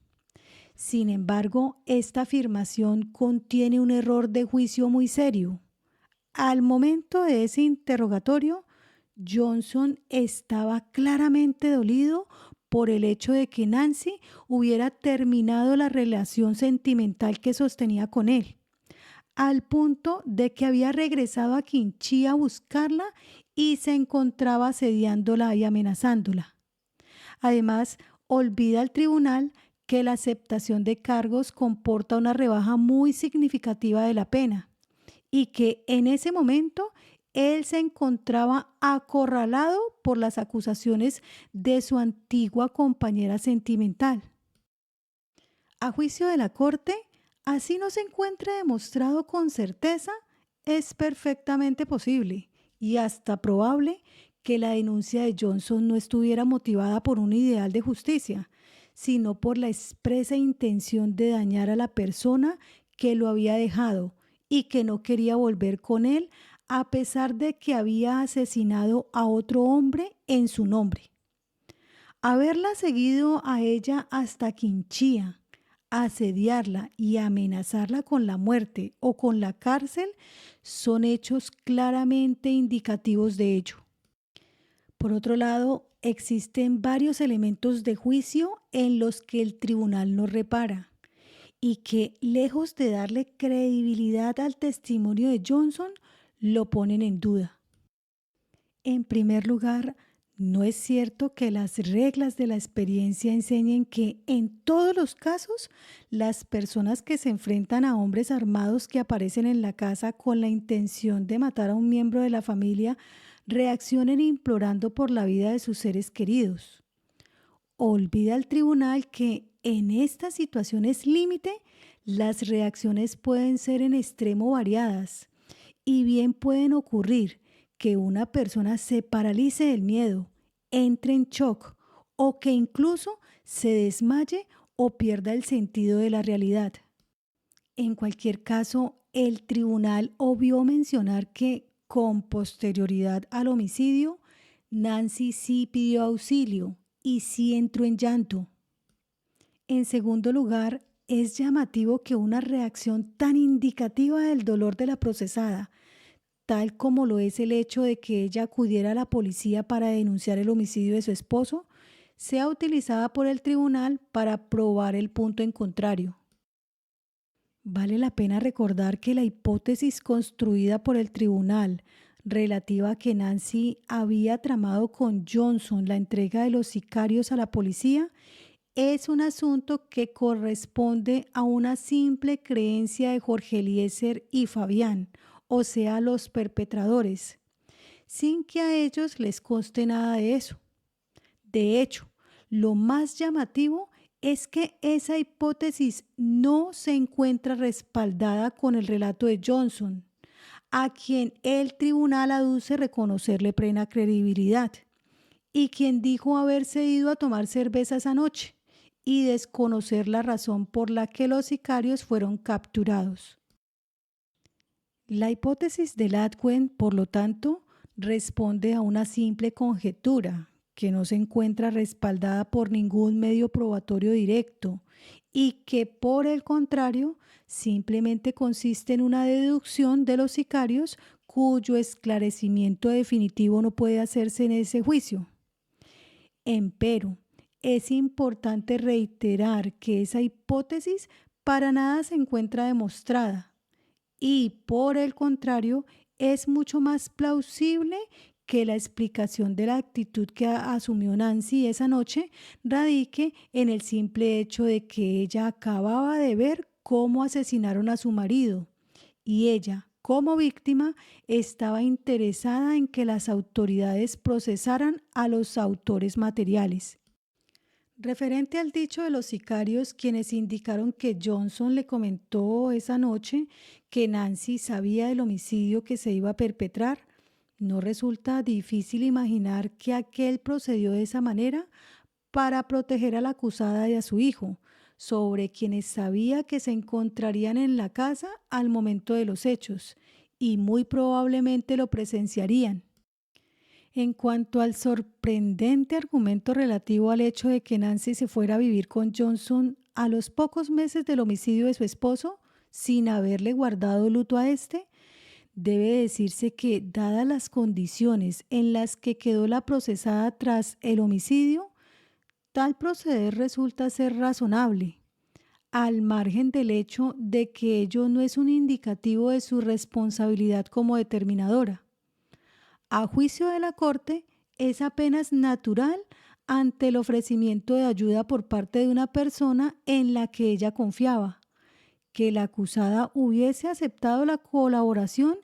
Sin embargo, esta afirmación contiene un error de juicio muy serio. Al momento de ese interrogatorio, Johnson estaba claramente dolido por el hecho de que Nancy hubiera terminado la relación sentimental que sostenía con él, al punto de que había regresado a Quinchí a buscarla y se encontraba asediándola y amenazándola. Además, olvida al tribunal que la aceptación de cargos comporta una rebaja muy significativa de la pena y que en ese momento él se encontraba acorralado por las acusaciones de su antigua compañera sentimental. A juicio de la Corte, así no se encuentre demostrado con certeza, es perfectamente posible y hasta probable que la denuncia de Johnson no estuviera motivada por un ideal de justicia, sino por la expresa intención de dañar a la persona que lo había dejado y que no quería volver con él, a pesar de que había asesinado a otro hombre en su nombre. Haberla seguido a ella hasta Quinchía, asediarla y amenazarla con la muerte o con la cárcel son hechos claramente indicativos de ello. Por otro lado, existen varios elementos de juicio en los que el tribunal no repara y que, lejos de darle credibilidad al testimonio de Johnson, lo ponen en duda. En primer lugar, no es cierto que las reglas de la experiencia enseñen que en todos los casos las personas que se enfrentan a hombres armados que aparecen en la casa con la intención de matar a un miembro de la familia reaccionen implorando por la vida de sus seres queridos. Olvida el tribunal que en estas situaciones límite las reacciones pueden ser en extremo variadas y bien pueden ocurrir que una persona se paralice del miedo, entre en shock o que incluso se desmaye o pierda el sentido de la realidad. En cualquier caso, el tribunal obvió mencionar que, con posterioridad al homicidio, Nancy sí pidió auxilio y sí entró en llanto. En segundo lugar, es llamativo que una reacción tan indicativa del dolor de la procesada, tal como lo es el hecho de que ella acudiera a la policía para denunciar el homicidio de su esposo, sea utilizada por el tribunal para probar el punto en contrario. Vale la pena recordar que la hipótesis construida por el tribunal relativa a que Nancy había tramado con Johnson la entrega de los sicarios a la policía es un asunto que corresponde a una simple creencia de Jorge Eliezer y Fabián, o sea, los perpetradores, sin que a ellos les conste nada de eso. De hecho, lo más llamativo es que esa hipótesis no se encuentra respaldada con el relato de Johnson, a quien el tribunal aduce reconocerle plena credibilidad y quien dijo haberse ido a tomar cerveza esa noche. y desconocer la razón por la que los sicarios fueron capturados. La hipótesis de Latwen, por lo tanto, responde a una simple conjetura que no se encuentra respaldada por ningún medio probatorio directo y que, por el contrario, simplemente consiste en una deducción de los sicarios cuyo esclarecimiento definitivo no puede hacerse en ese juicio. Empero, es importante reiterar que esa hipótesis para nada se encuentra demostrada y, por el contrario, es mucho más plausible que la explicación de la actitud que asumió Nancy esa noche radique en el simple hecho de que ella acababa de ver cómo asesinaron a su marido y ella, como víctima, estaba interesada en que las autoridades procesaran a los autores materiales. Referente al dicho de los sicarios, quienes indicaron que Johnson le comentó esa noche que Nancy sabía del homicidio que se iba a perpetrar, no resulta difícil imaginar que aquel procedió de esa manera para proteger a la acusada y a su hijo, sobre quienes sabía que se encontrarían en la casa al momento de los hechos y muy probablemente lo presenciarían. En cuanto al sorprendente argumento relativo al hecho de que Nancy se fuera a vivir con Johnson a los pocos meses del homicidio de su esposo, sin haberle guardado luto a este, debe decirse que, dadas las condiciones en las que quedó la procesada tras el homicidio, tal proceder resulta ser razonable, al margen del hecho de que ello no es un indicativo de su responsabilidad como determinadora. A juicio de la Corte, es apenas natural ante el ofrecimiento de ayuda por parte de una persona en la que ella confiaba, que la acusada hubiese aceptado la colaboración,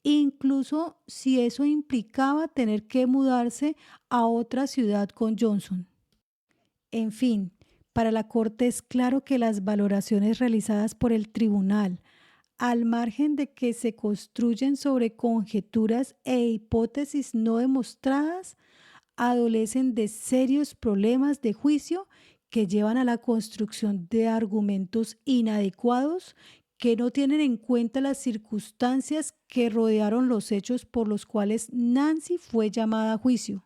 incluso si eso implicaba tener que mudarse a otra ciudad con Johnson. En fin, para la Corte es claro que las valoraciones realizadas por el tribunal, al margen de que se construyen sobre conjeturas e hipótesis no demostradas, adolecen de serios problemas de juicio que llevan a la construcción de argumentos inadecuados que no tienen en cuenta las circunstancias que rodearon los hechos por los cuales Nancy fue llamada a juicio.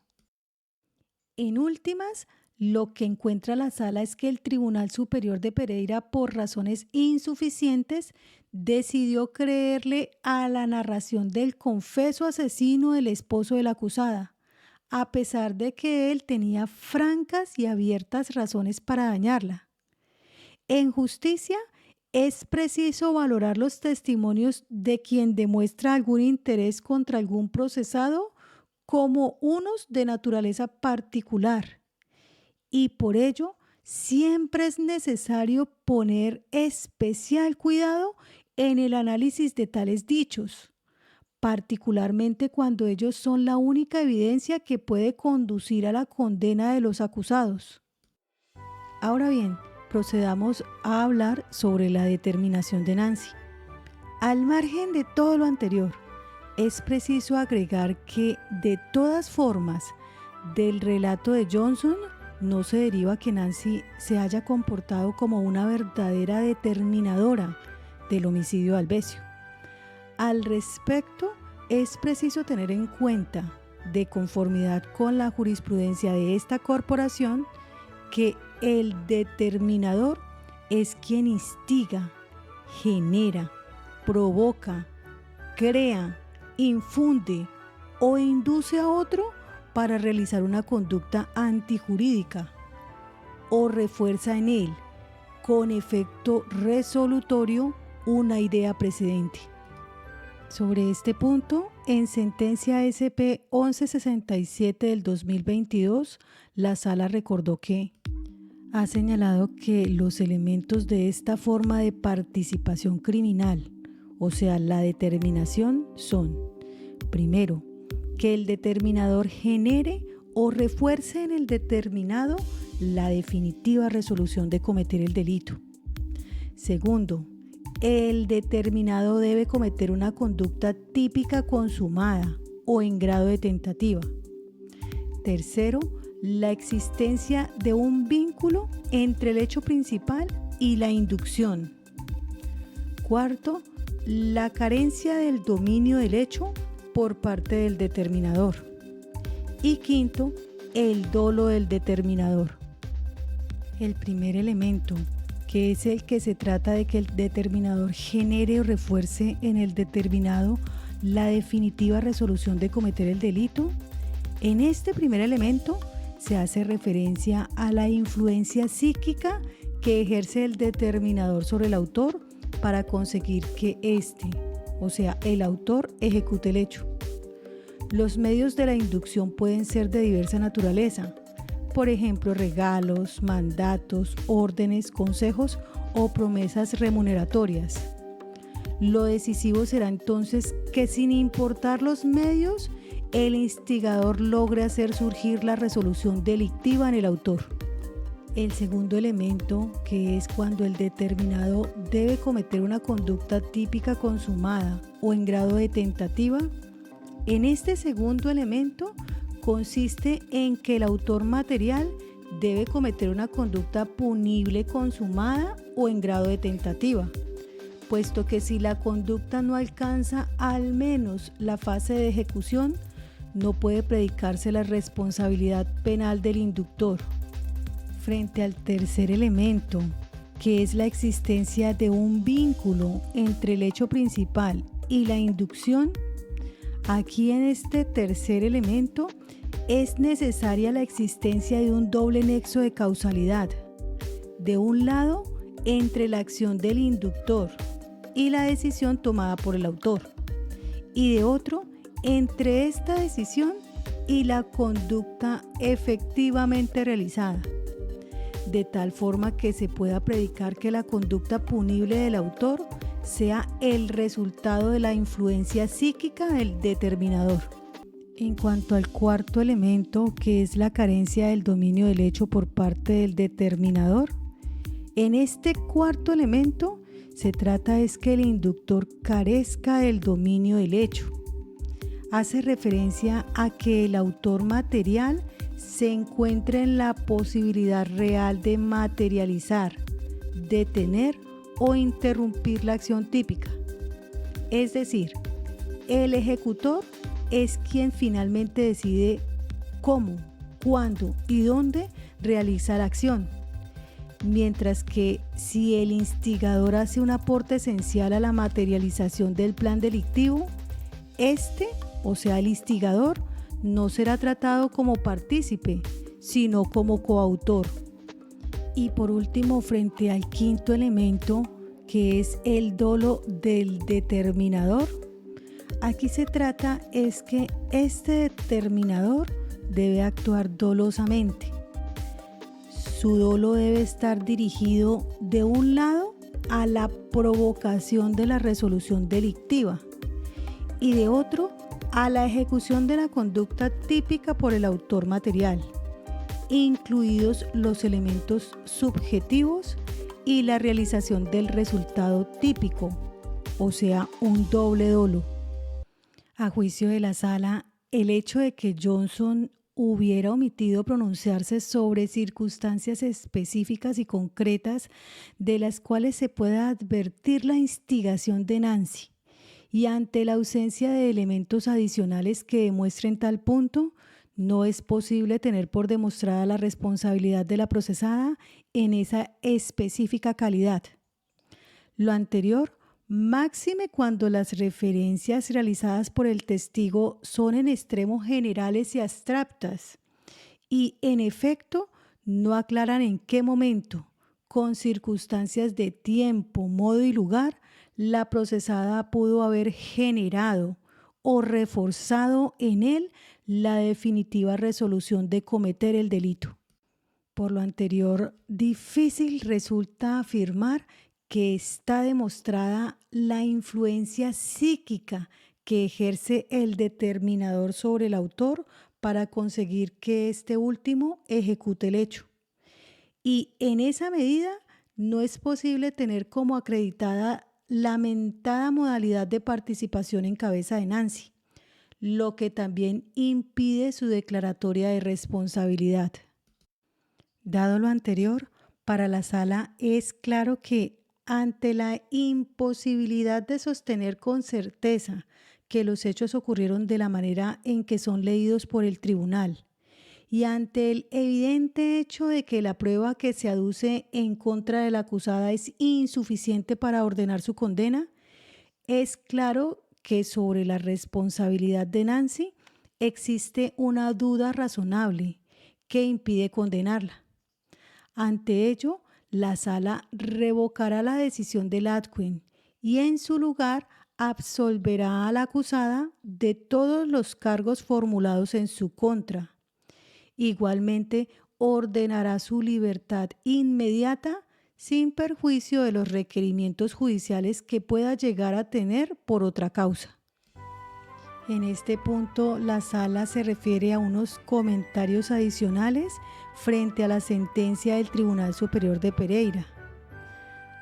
En últimas, lo que encuentra la sala es que el Tribunal Superior de Pereira, por razones insuficientes, decidió creerle a la narración del confeso asesino del esposo de la acusada, a pesar de que él tenía francas y abiertas razones para dañarla. En justicia, es preciso valorar los testimonios de quien demuestra algún interés contra algún procesado como unos de naturaleza particular. Y por ello, siempre es necesario poner especial cuidado en el análisis de tales dichos, particularmente cuando ellos son la única evidencia que puede conducir a la condena de los acusados. Ahora bien, procedamos a hablar sobre la determinación de Nancy. Al margen de todo lo anterior, es preciso agregar que, de todas formas, del relato de Johnson no se deriva que Nancy se haya comportado como una verdadera determinadora del homicidio de Alvesio. Al respecto, es preciso tener en cuenta, de conformidad con la jurisprudencia de esta corporación, que el determinador es quien instiga, genera, provoca, crea, infunde o induce a otro para realizar una conducta antijurídica o refuerza en él, con efecto resolutorio, una idea precedente. Sobre este punto, en sentencia SP 1167 del 2022, la Sala recordó que ha señalado que los elementos de esta forma de participación criminal, o sea, la determinación, son: primero, que el determinador genere o refuerce en el determinado la definitiva resolución de cometer el delito. Segundo, el determinado debe cometer una conducta típica consumada o en grado de tentativa. Tercero, la existencia de un vínculo entre el hecho principal y la inducción. Cuarto, la carencia del dominio del hecho por parte del determinador. Y quinto, el dolo del determinador. El primer elemento, que es el que se trata de que el determinador genere o refuerce en el determinado la definitiva resolución de cometer el delito. En este primer elemento se hace referencia a la influencia psíquica que ejerce el determinador sobre el autor para conseguir que éste, o sea, el autor, ejecute el hecho. Los medios de la inducción pueden ser de diversa naturaleza, por ejemplo, regalos, mandatos, órdenes, consejos o promesas remuneratorias. Lo decisivo será entonces que, sin importar los medios, el instigador logre hacer surgir la resolución delictiva en el autor. El segundo elemento, que es cuando el determinado debe cometer una conducta típica consumada o en grado de tentativa. En este segundo elemento consiste en que el autor material debe cometer una conducta punible consumada o en grado de tentativa, puesto que si la conducta no alcanza al menos la fase de ejecución, no puede predicarse la responsabilidad penal del inductor. Frente al tercer elemento, que es la existencia de un vínculo entre el hecho principal y la inducción, aquí en este tercer elemento es necesaria la existencia de un doble nexo de causalidad. De un lado, entre la acción del inductor y la decisión tomada por el autor, y de otro, entre esta decisión y la conducta efectivamente realizada, de tal forma que se pueda predicar que la conducta punible del autor sea el resultado de la influencia psíquica del determinador. En cuanto al cuarto elemento, que es la carencia del dominio del hecho por parte del determinador, en este cuarto elemento se trata es que el inductor carezca del dominio del hecho. Hace referencia a que el autor material se encuentra en la posibilidad real de materializar, detener o interrumpir la acción típica. Es decir, el ejecutor es quien finalmente decide cómo, cuándo y dónde realiza la acción, mientras que si el instigador hace un aporte esencial a la materialización del plan delictivo, este, o sea el instigador, no será tratado como partícipe, sino como coautor. Y por último, frente al quinto elemento, que es el dolo del determinador, aquí se trata es que este determinador debe actuar dolosamente. Su dolo debe estar dirigido de un lado a la provocación de la resolución delictiva y de otro a la ejecución de la conducta típica por el autor material, incluidos los elementos subjetivos y la realización del resultado típico, o sea, un doble dolo. A juicio de la sala, el hecho de que Johnson hubiera omitido pronunciarse sobre circunstancias específicas y concretas de las cuales se pueda advertir la instigación de Nancy, y ante la ausencia de elementos adicionales que demuestren tal punto, no es posible tener por demostrada la responsabilidad de la procesada en esa específica calidad. Lo anterior, máxime cuando las referencias realizadas por el testigo son en extremo generales y abstractas, y en efecto no aclaran en qué momento, con circunstancias de tiempo, modo y lugar, la procesada pudo haber generado o reforzado en él la definitiva resolución de cometer el delito. Por lo anterior, difícil resulta afirmar que está demostrada la influencia psíquica que ejerce el determinador sobre el autor para conseguir que este último ejecute el hecho. Y en esa medida no es posible tener como acreditada la mentada modalidad de participación en cabeza de Nancy, lo que también impide su declaratoria de responsabilidad. Dado lo anterior, para la sala es claro que ante la imposibilidad de sostener con certeza que los hechos ocurrieron de la manera en que son leídos por el tribunal, y ante el evidente hecho de que la prueba que se aduce en contra de la acusada es insuficiente para ordenar su condena, es claro que sobre la responsabilidad de Nancy existe una duda razonable que impide condenarla. Ante ello, la sala revocará la decisión de Latwin y en su lugar absolverá a la acusada de todos los cargos formulados en su contra. Igualmente, ordenará su libertad inmediata sin perjuicio de los requerimientos judiciales que pueda llegar a tener por otra causa. En este punto, la sala se refiere a unos comentarios adicionales frente a la sentencia del Tribunal Superior de Pereira.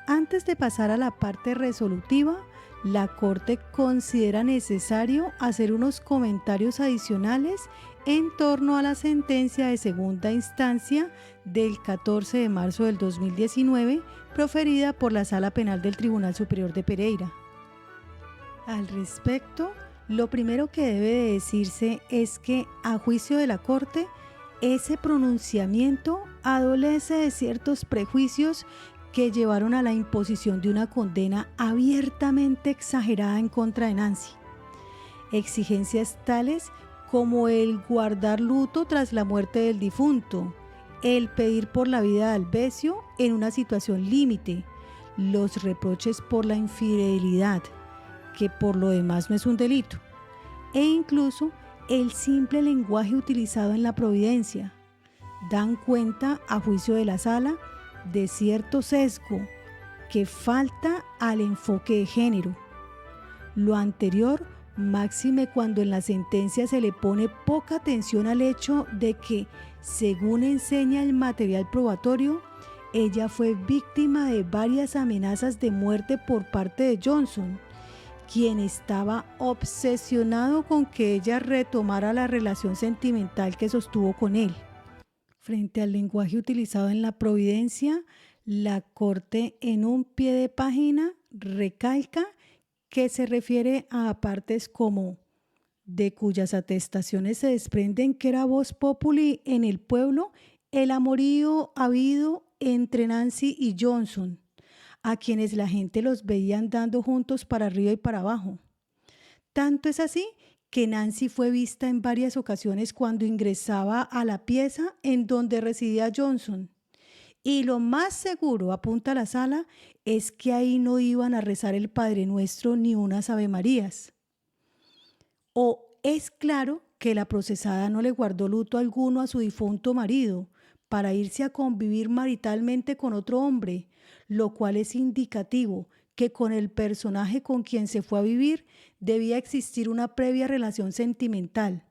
Antes de pasar a la parte resolutiva, la Corte considera necesario hacer unos comentarios adicionales en torno a la sentencia de segunda instancia del 14 de marzo del 2019, proferida por la Sala Penal del Tribunal Superior de Pereira. Al respecto, lo primero que debe de decirse es que, a juicio de la Corte, ese pronunciamiento adolece de ciertos prejuicios que llevaron a la imposición de una condena abiertamente exagerada en contra de Nancy. Exigencias tales como el guardar luto tras la muerte del difunto, el pedir por la vida de Albesio en una situación límite, los reproches por la infidelidad, que por lo demás no es un delito, e incluso el simple lenguaje utilizado en la providencia, dan cuenta, a juicio de la sala, de cierto sesgo que falta al enfoque de género. Lo anterior, máxime cuando en la sentencia se le pone poca atención al hecho de que, según enseña el material probatorio, ella fue víctima de varias amenazas de muerte por parte de Johnson, quien estaba obsesionado con que ella retomara la relación sentimental que sostuvo con él. Frente al lenguaje utilizado en la providencia, la Corte en un pie de página recalca que se refiere a partes como de cuyas atestaciones se desprenden que era voz populi en el pueblo el amorío habido entre Nancy y Johnson, a quienes la gente los veía andando juntos para arriba y para abajo. Tanto es así que Nancy fue vista en varias ocasiones cuando ingresaba a la pieza en donde residía Johnson. Y lo más seguro, apunta la sala, es que ahí no iban a rezar el Padre Nuestro ni unas Avemarías. O es claro que la procesada no le guardó luto alguno a su difunto marido para irse a convivir maritalmente con otro hombre, lo cual es indicativo que con el personaje con quien se fue a vivir debía existir una previa relación sentimental,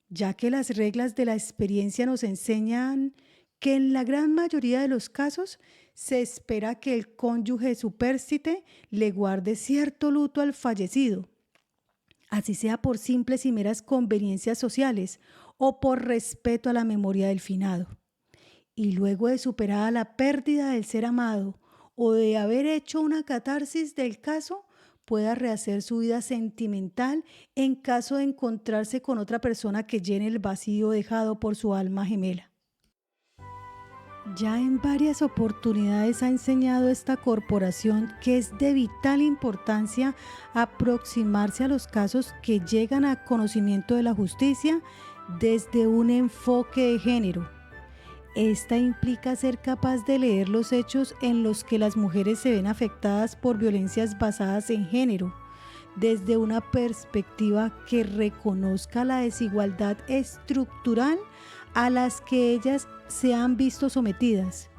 ya que las reglas de la experiencia nos enseñan que en la gran mayoría de los casos se espera que el cónyuge supérstite le guarde cierto luto al fallecido, así sea por simples y meras conveniencias sociales o por respeto a la memoria del finado. Y luego de superada la pérdida del ser amado o de haber hecho una catarsis del caso, pueda rehacer su vida sentimental en caso de encontrarse con otra persona que llene el vacío dejado por su alma gemela. Ya en varias oportunidades ha enseñado esta corporación que es de vital importancia aproximarse a los casos que llegan a conocimiento de la justicia desde un enfoque de género. Esta implica ser capaz de leer los hechos en los que las mujeres se ven afectadas por violencias basadas en género, desde una perspectiva que reconozca la desigualdad estructural a las que ellas se han visto sometidas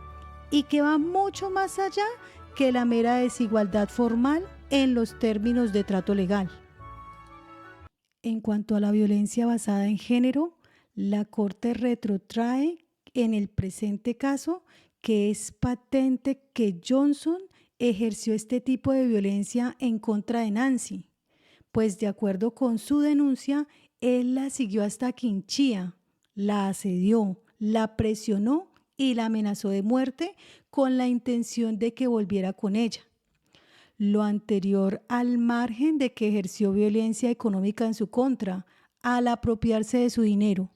y que va mucho más allá que la mera desigualdad formal en los términos de trato legal. En cuanto a la violencia basada en género, la Corte retrotrae en el presente caso que es patente que Johnson ejerció este tipo de violencia en contra de Nancy, pues de acuerdo con su denuncia, él la siguió hasta Quinchía, la asedió, la presionó y la amenazó de muerte con la intención de que volviera con ella. Lo anterior al margen de que ejerció violencia económica en su contra, al apropiarse de su dinero.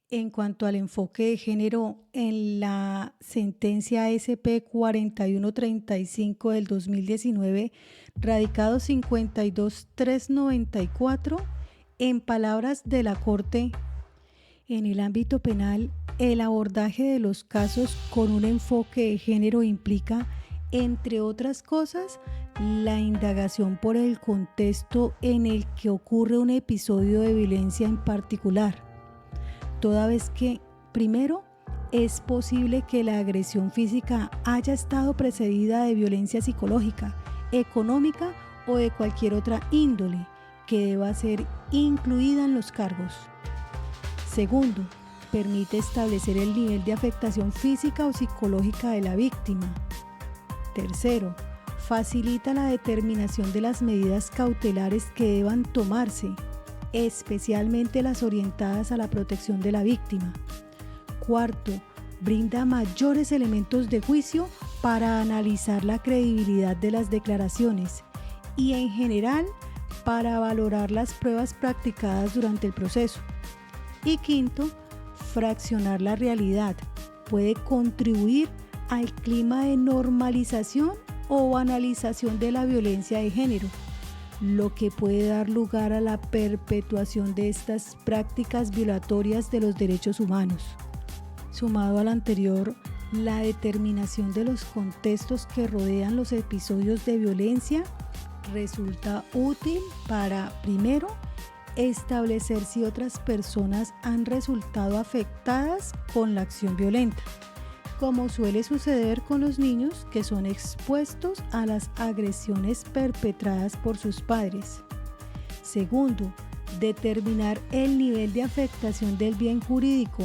En cuanto al enfoque de género en la sentencia SP 4135 del 2019, radicado 52394, en palabras de la Corte, en el ámbito penal, el abordaje de los casos con un enfoque de género implica, entre otras cosas, la indagación por el contexto en el que ocurre un episodio de violencia en particular, toda vez que, primero, es posible que la agresión física haya estado precedida de violencia psicológica, económica o de cualquier otra índole que deba ser incluida en los cargos. Segundo, permite establecer el nivel de afectación física o psicológica de la víctima. Tercero, facilita la determinación de las medidas cautelares que deban tomarse, especialmente las orientadas a la protección de la víctima. Cuarto, brinda mayores elementos de juicio para analizar la credibilidad de las declaraciones y, en general, para valorar las pruebas practicadas durante el proceso. Y quinto, fraccionar la realidad puede contribuir al clima de normalización o banalización de la violencia de género, lo que puede dar lugar a la perpetuación de estas prácticas violatorias de los derechos humanos. Sumado al anterior, la determinación de los contextos que rodean los episodios de violencia resulta útil para, primero, establecer si otras personas han resultado afectadas con la acción violenta, como suele suceder con los niños que son expuestos a las agresiones perpetradas por sus padres. Segundo, determinar el nivel de afectación del bien jurídico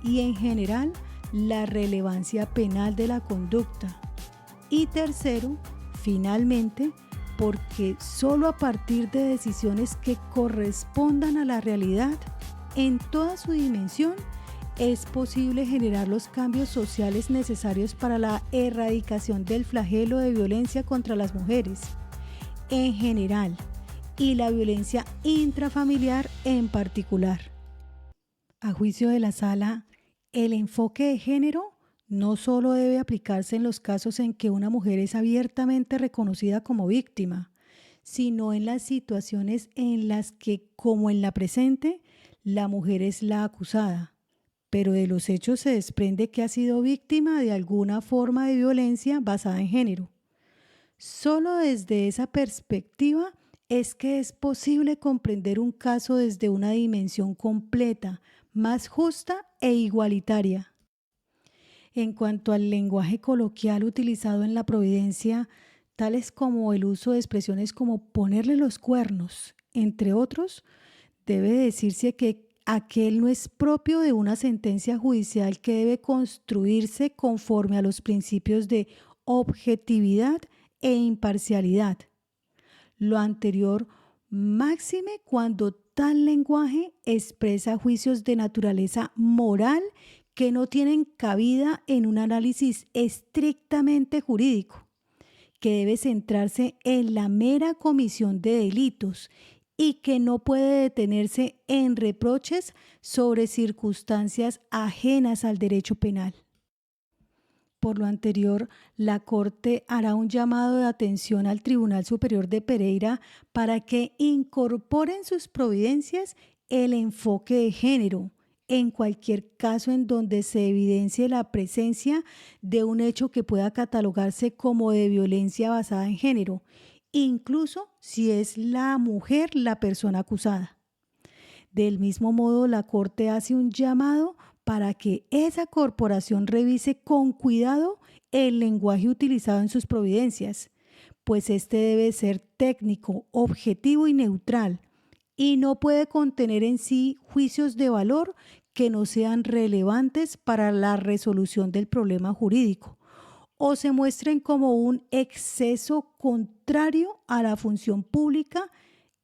y, en general, la relevancia penal de la conducta. Y tercero, finalmente, porque solo a partir de decisiones que correspondan a la realidad en toda su dimensión es posible generar los cambios sociales necesarios para la erradicación del flagelo de violencia contra las mujeres en general y la violencia intrafamiliar en particular. A juicio de la Sala, el enfoque de género no solo debe aplicarse en los casos en que una mujer es abiertamente reconocida como víctima, sino en las situaciones en las que, como en la presente, la mujer es la acusada, pero de los hechos se desprende que ha sido víctima de alguna forma de violencia basada en género. Solo desde esa perspectiva es que es posible comprender un caso desde una dimensión completa, más justa e igualitaria. En cuanto al lenguaje coloquial utilizado en la providencia, tales como el uso de expresiones como ponerle los cuernos, entre otros, debe decirse que aquel no es propio de una sentencia judicial que debe construirse conforme a los principios de objetividad e imparcialidad. Lo anterior, máxime cuando tal lenguaje expresa juicios de naturaleza moral que no tienen cabida en un análisis estrictamente jurídico, que debe centrarse en la mera comisión de delitos y que no puede detenerse en reproches sobre circunstancias ajenas al derecho penal. Por lo anterior, la Corte hará un llamado de atención al Tribunal Superior de Pereira para que incorpore en sus providencias el enfoque de género en cualquier caso en donde se evidencie la presencia de un hecho que pueda catalogarse como de violencia basada en género, incluso si es la mujer la persona acusada. Del mismo modo, la Corte hace un llamado para que esa corporación revise con cuidado el lenguaje utilizado en sus providencias, pues este debe ser técnico, objetivo y neutral, y no puede contener en sí juicios de valor que no sean relevantes para la resolución del problema jurídico o se muestren como un exceso contrario a la función pública,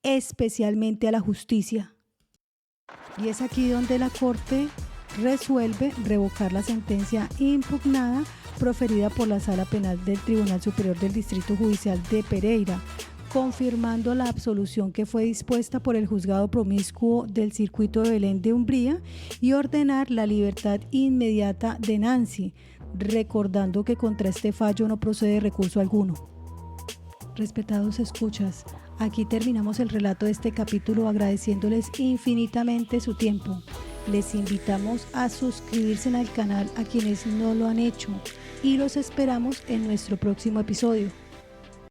especialmente a la justicia. Y es aquí donde la Corte resuelve revocar la sentencia impugnada proferida por la Sala Penal del Tribunal Superior del Distrito Judicial de Pereira, confirmando la absolución que fue dispuesta por el Juzgado Promiscuo del Circuito de Belén de Umbría y ordenar la libertad inmediata de Nancy, recordando que contra este fallo no procede recurso alguno. Respetados escuchas, aquí terminamos el relato de este capítulo agradeciéndoles infinitamente su tiempo. Les invitamos a suscribirse al canal a quienes no lo han hecho y los esperamos en nuestro próximo episodio.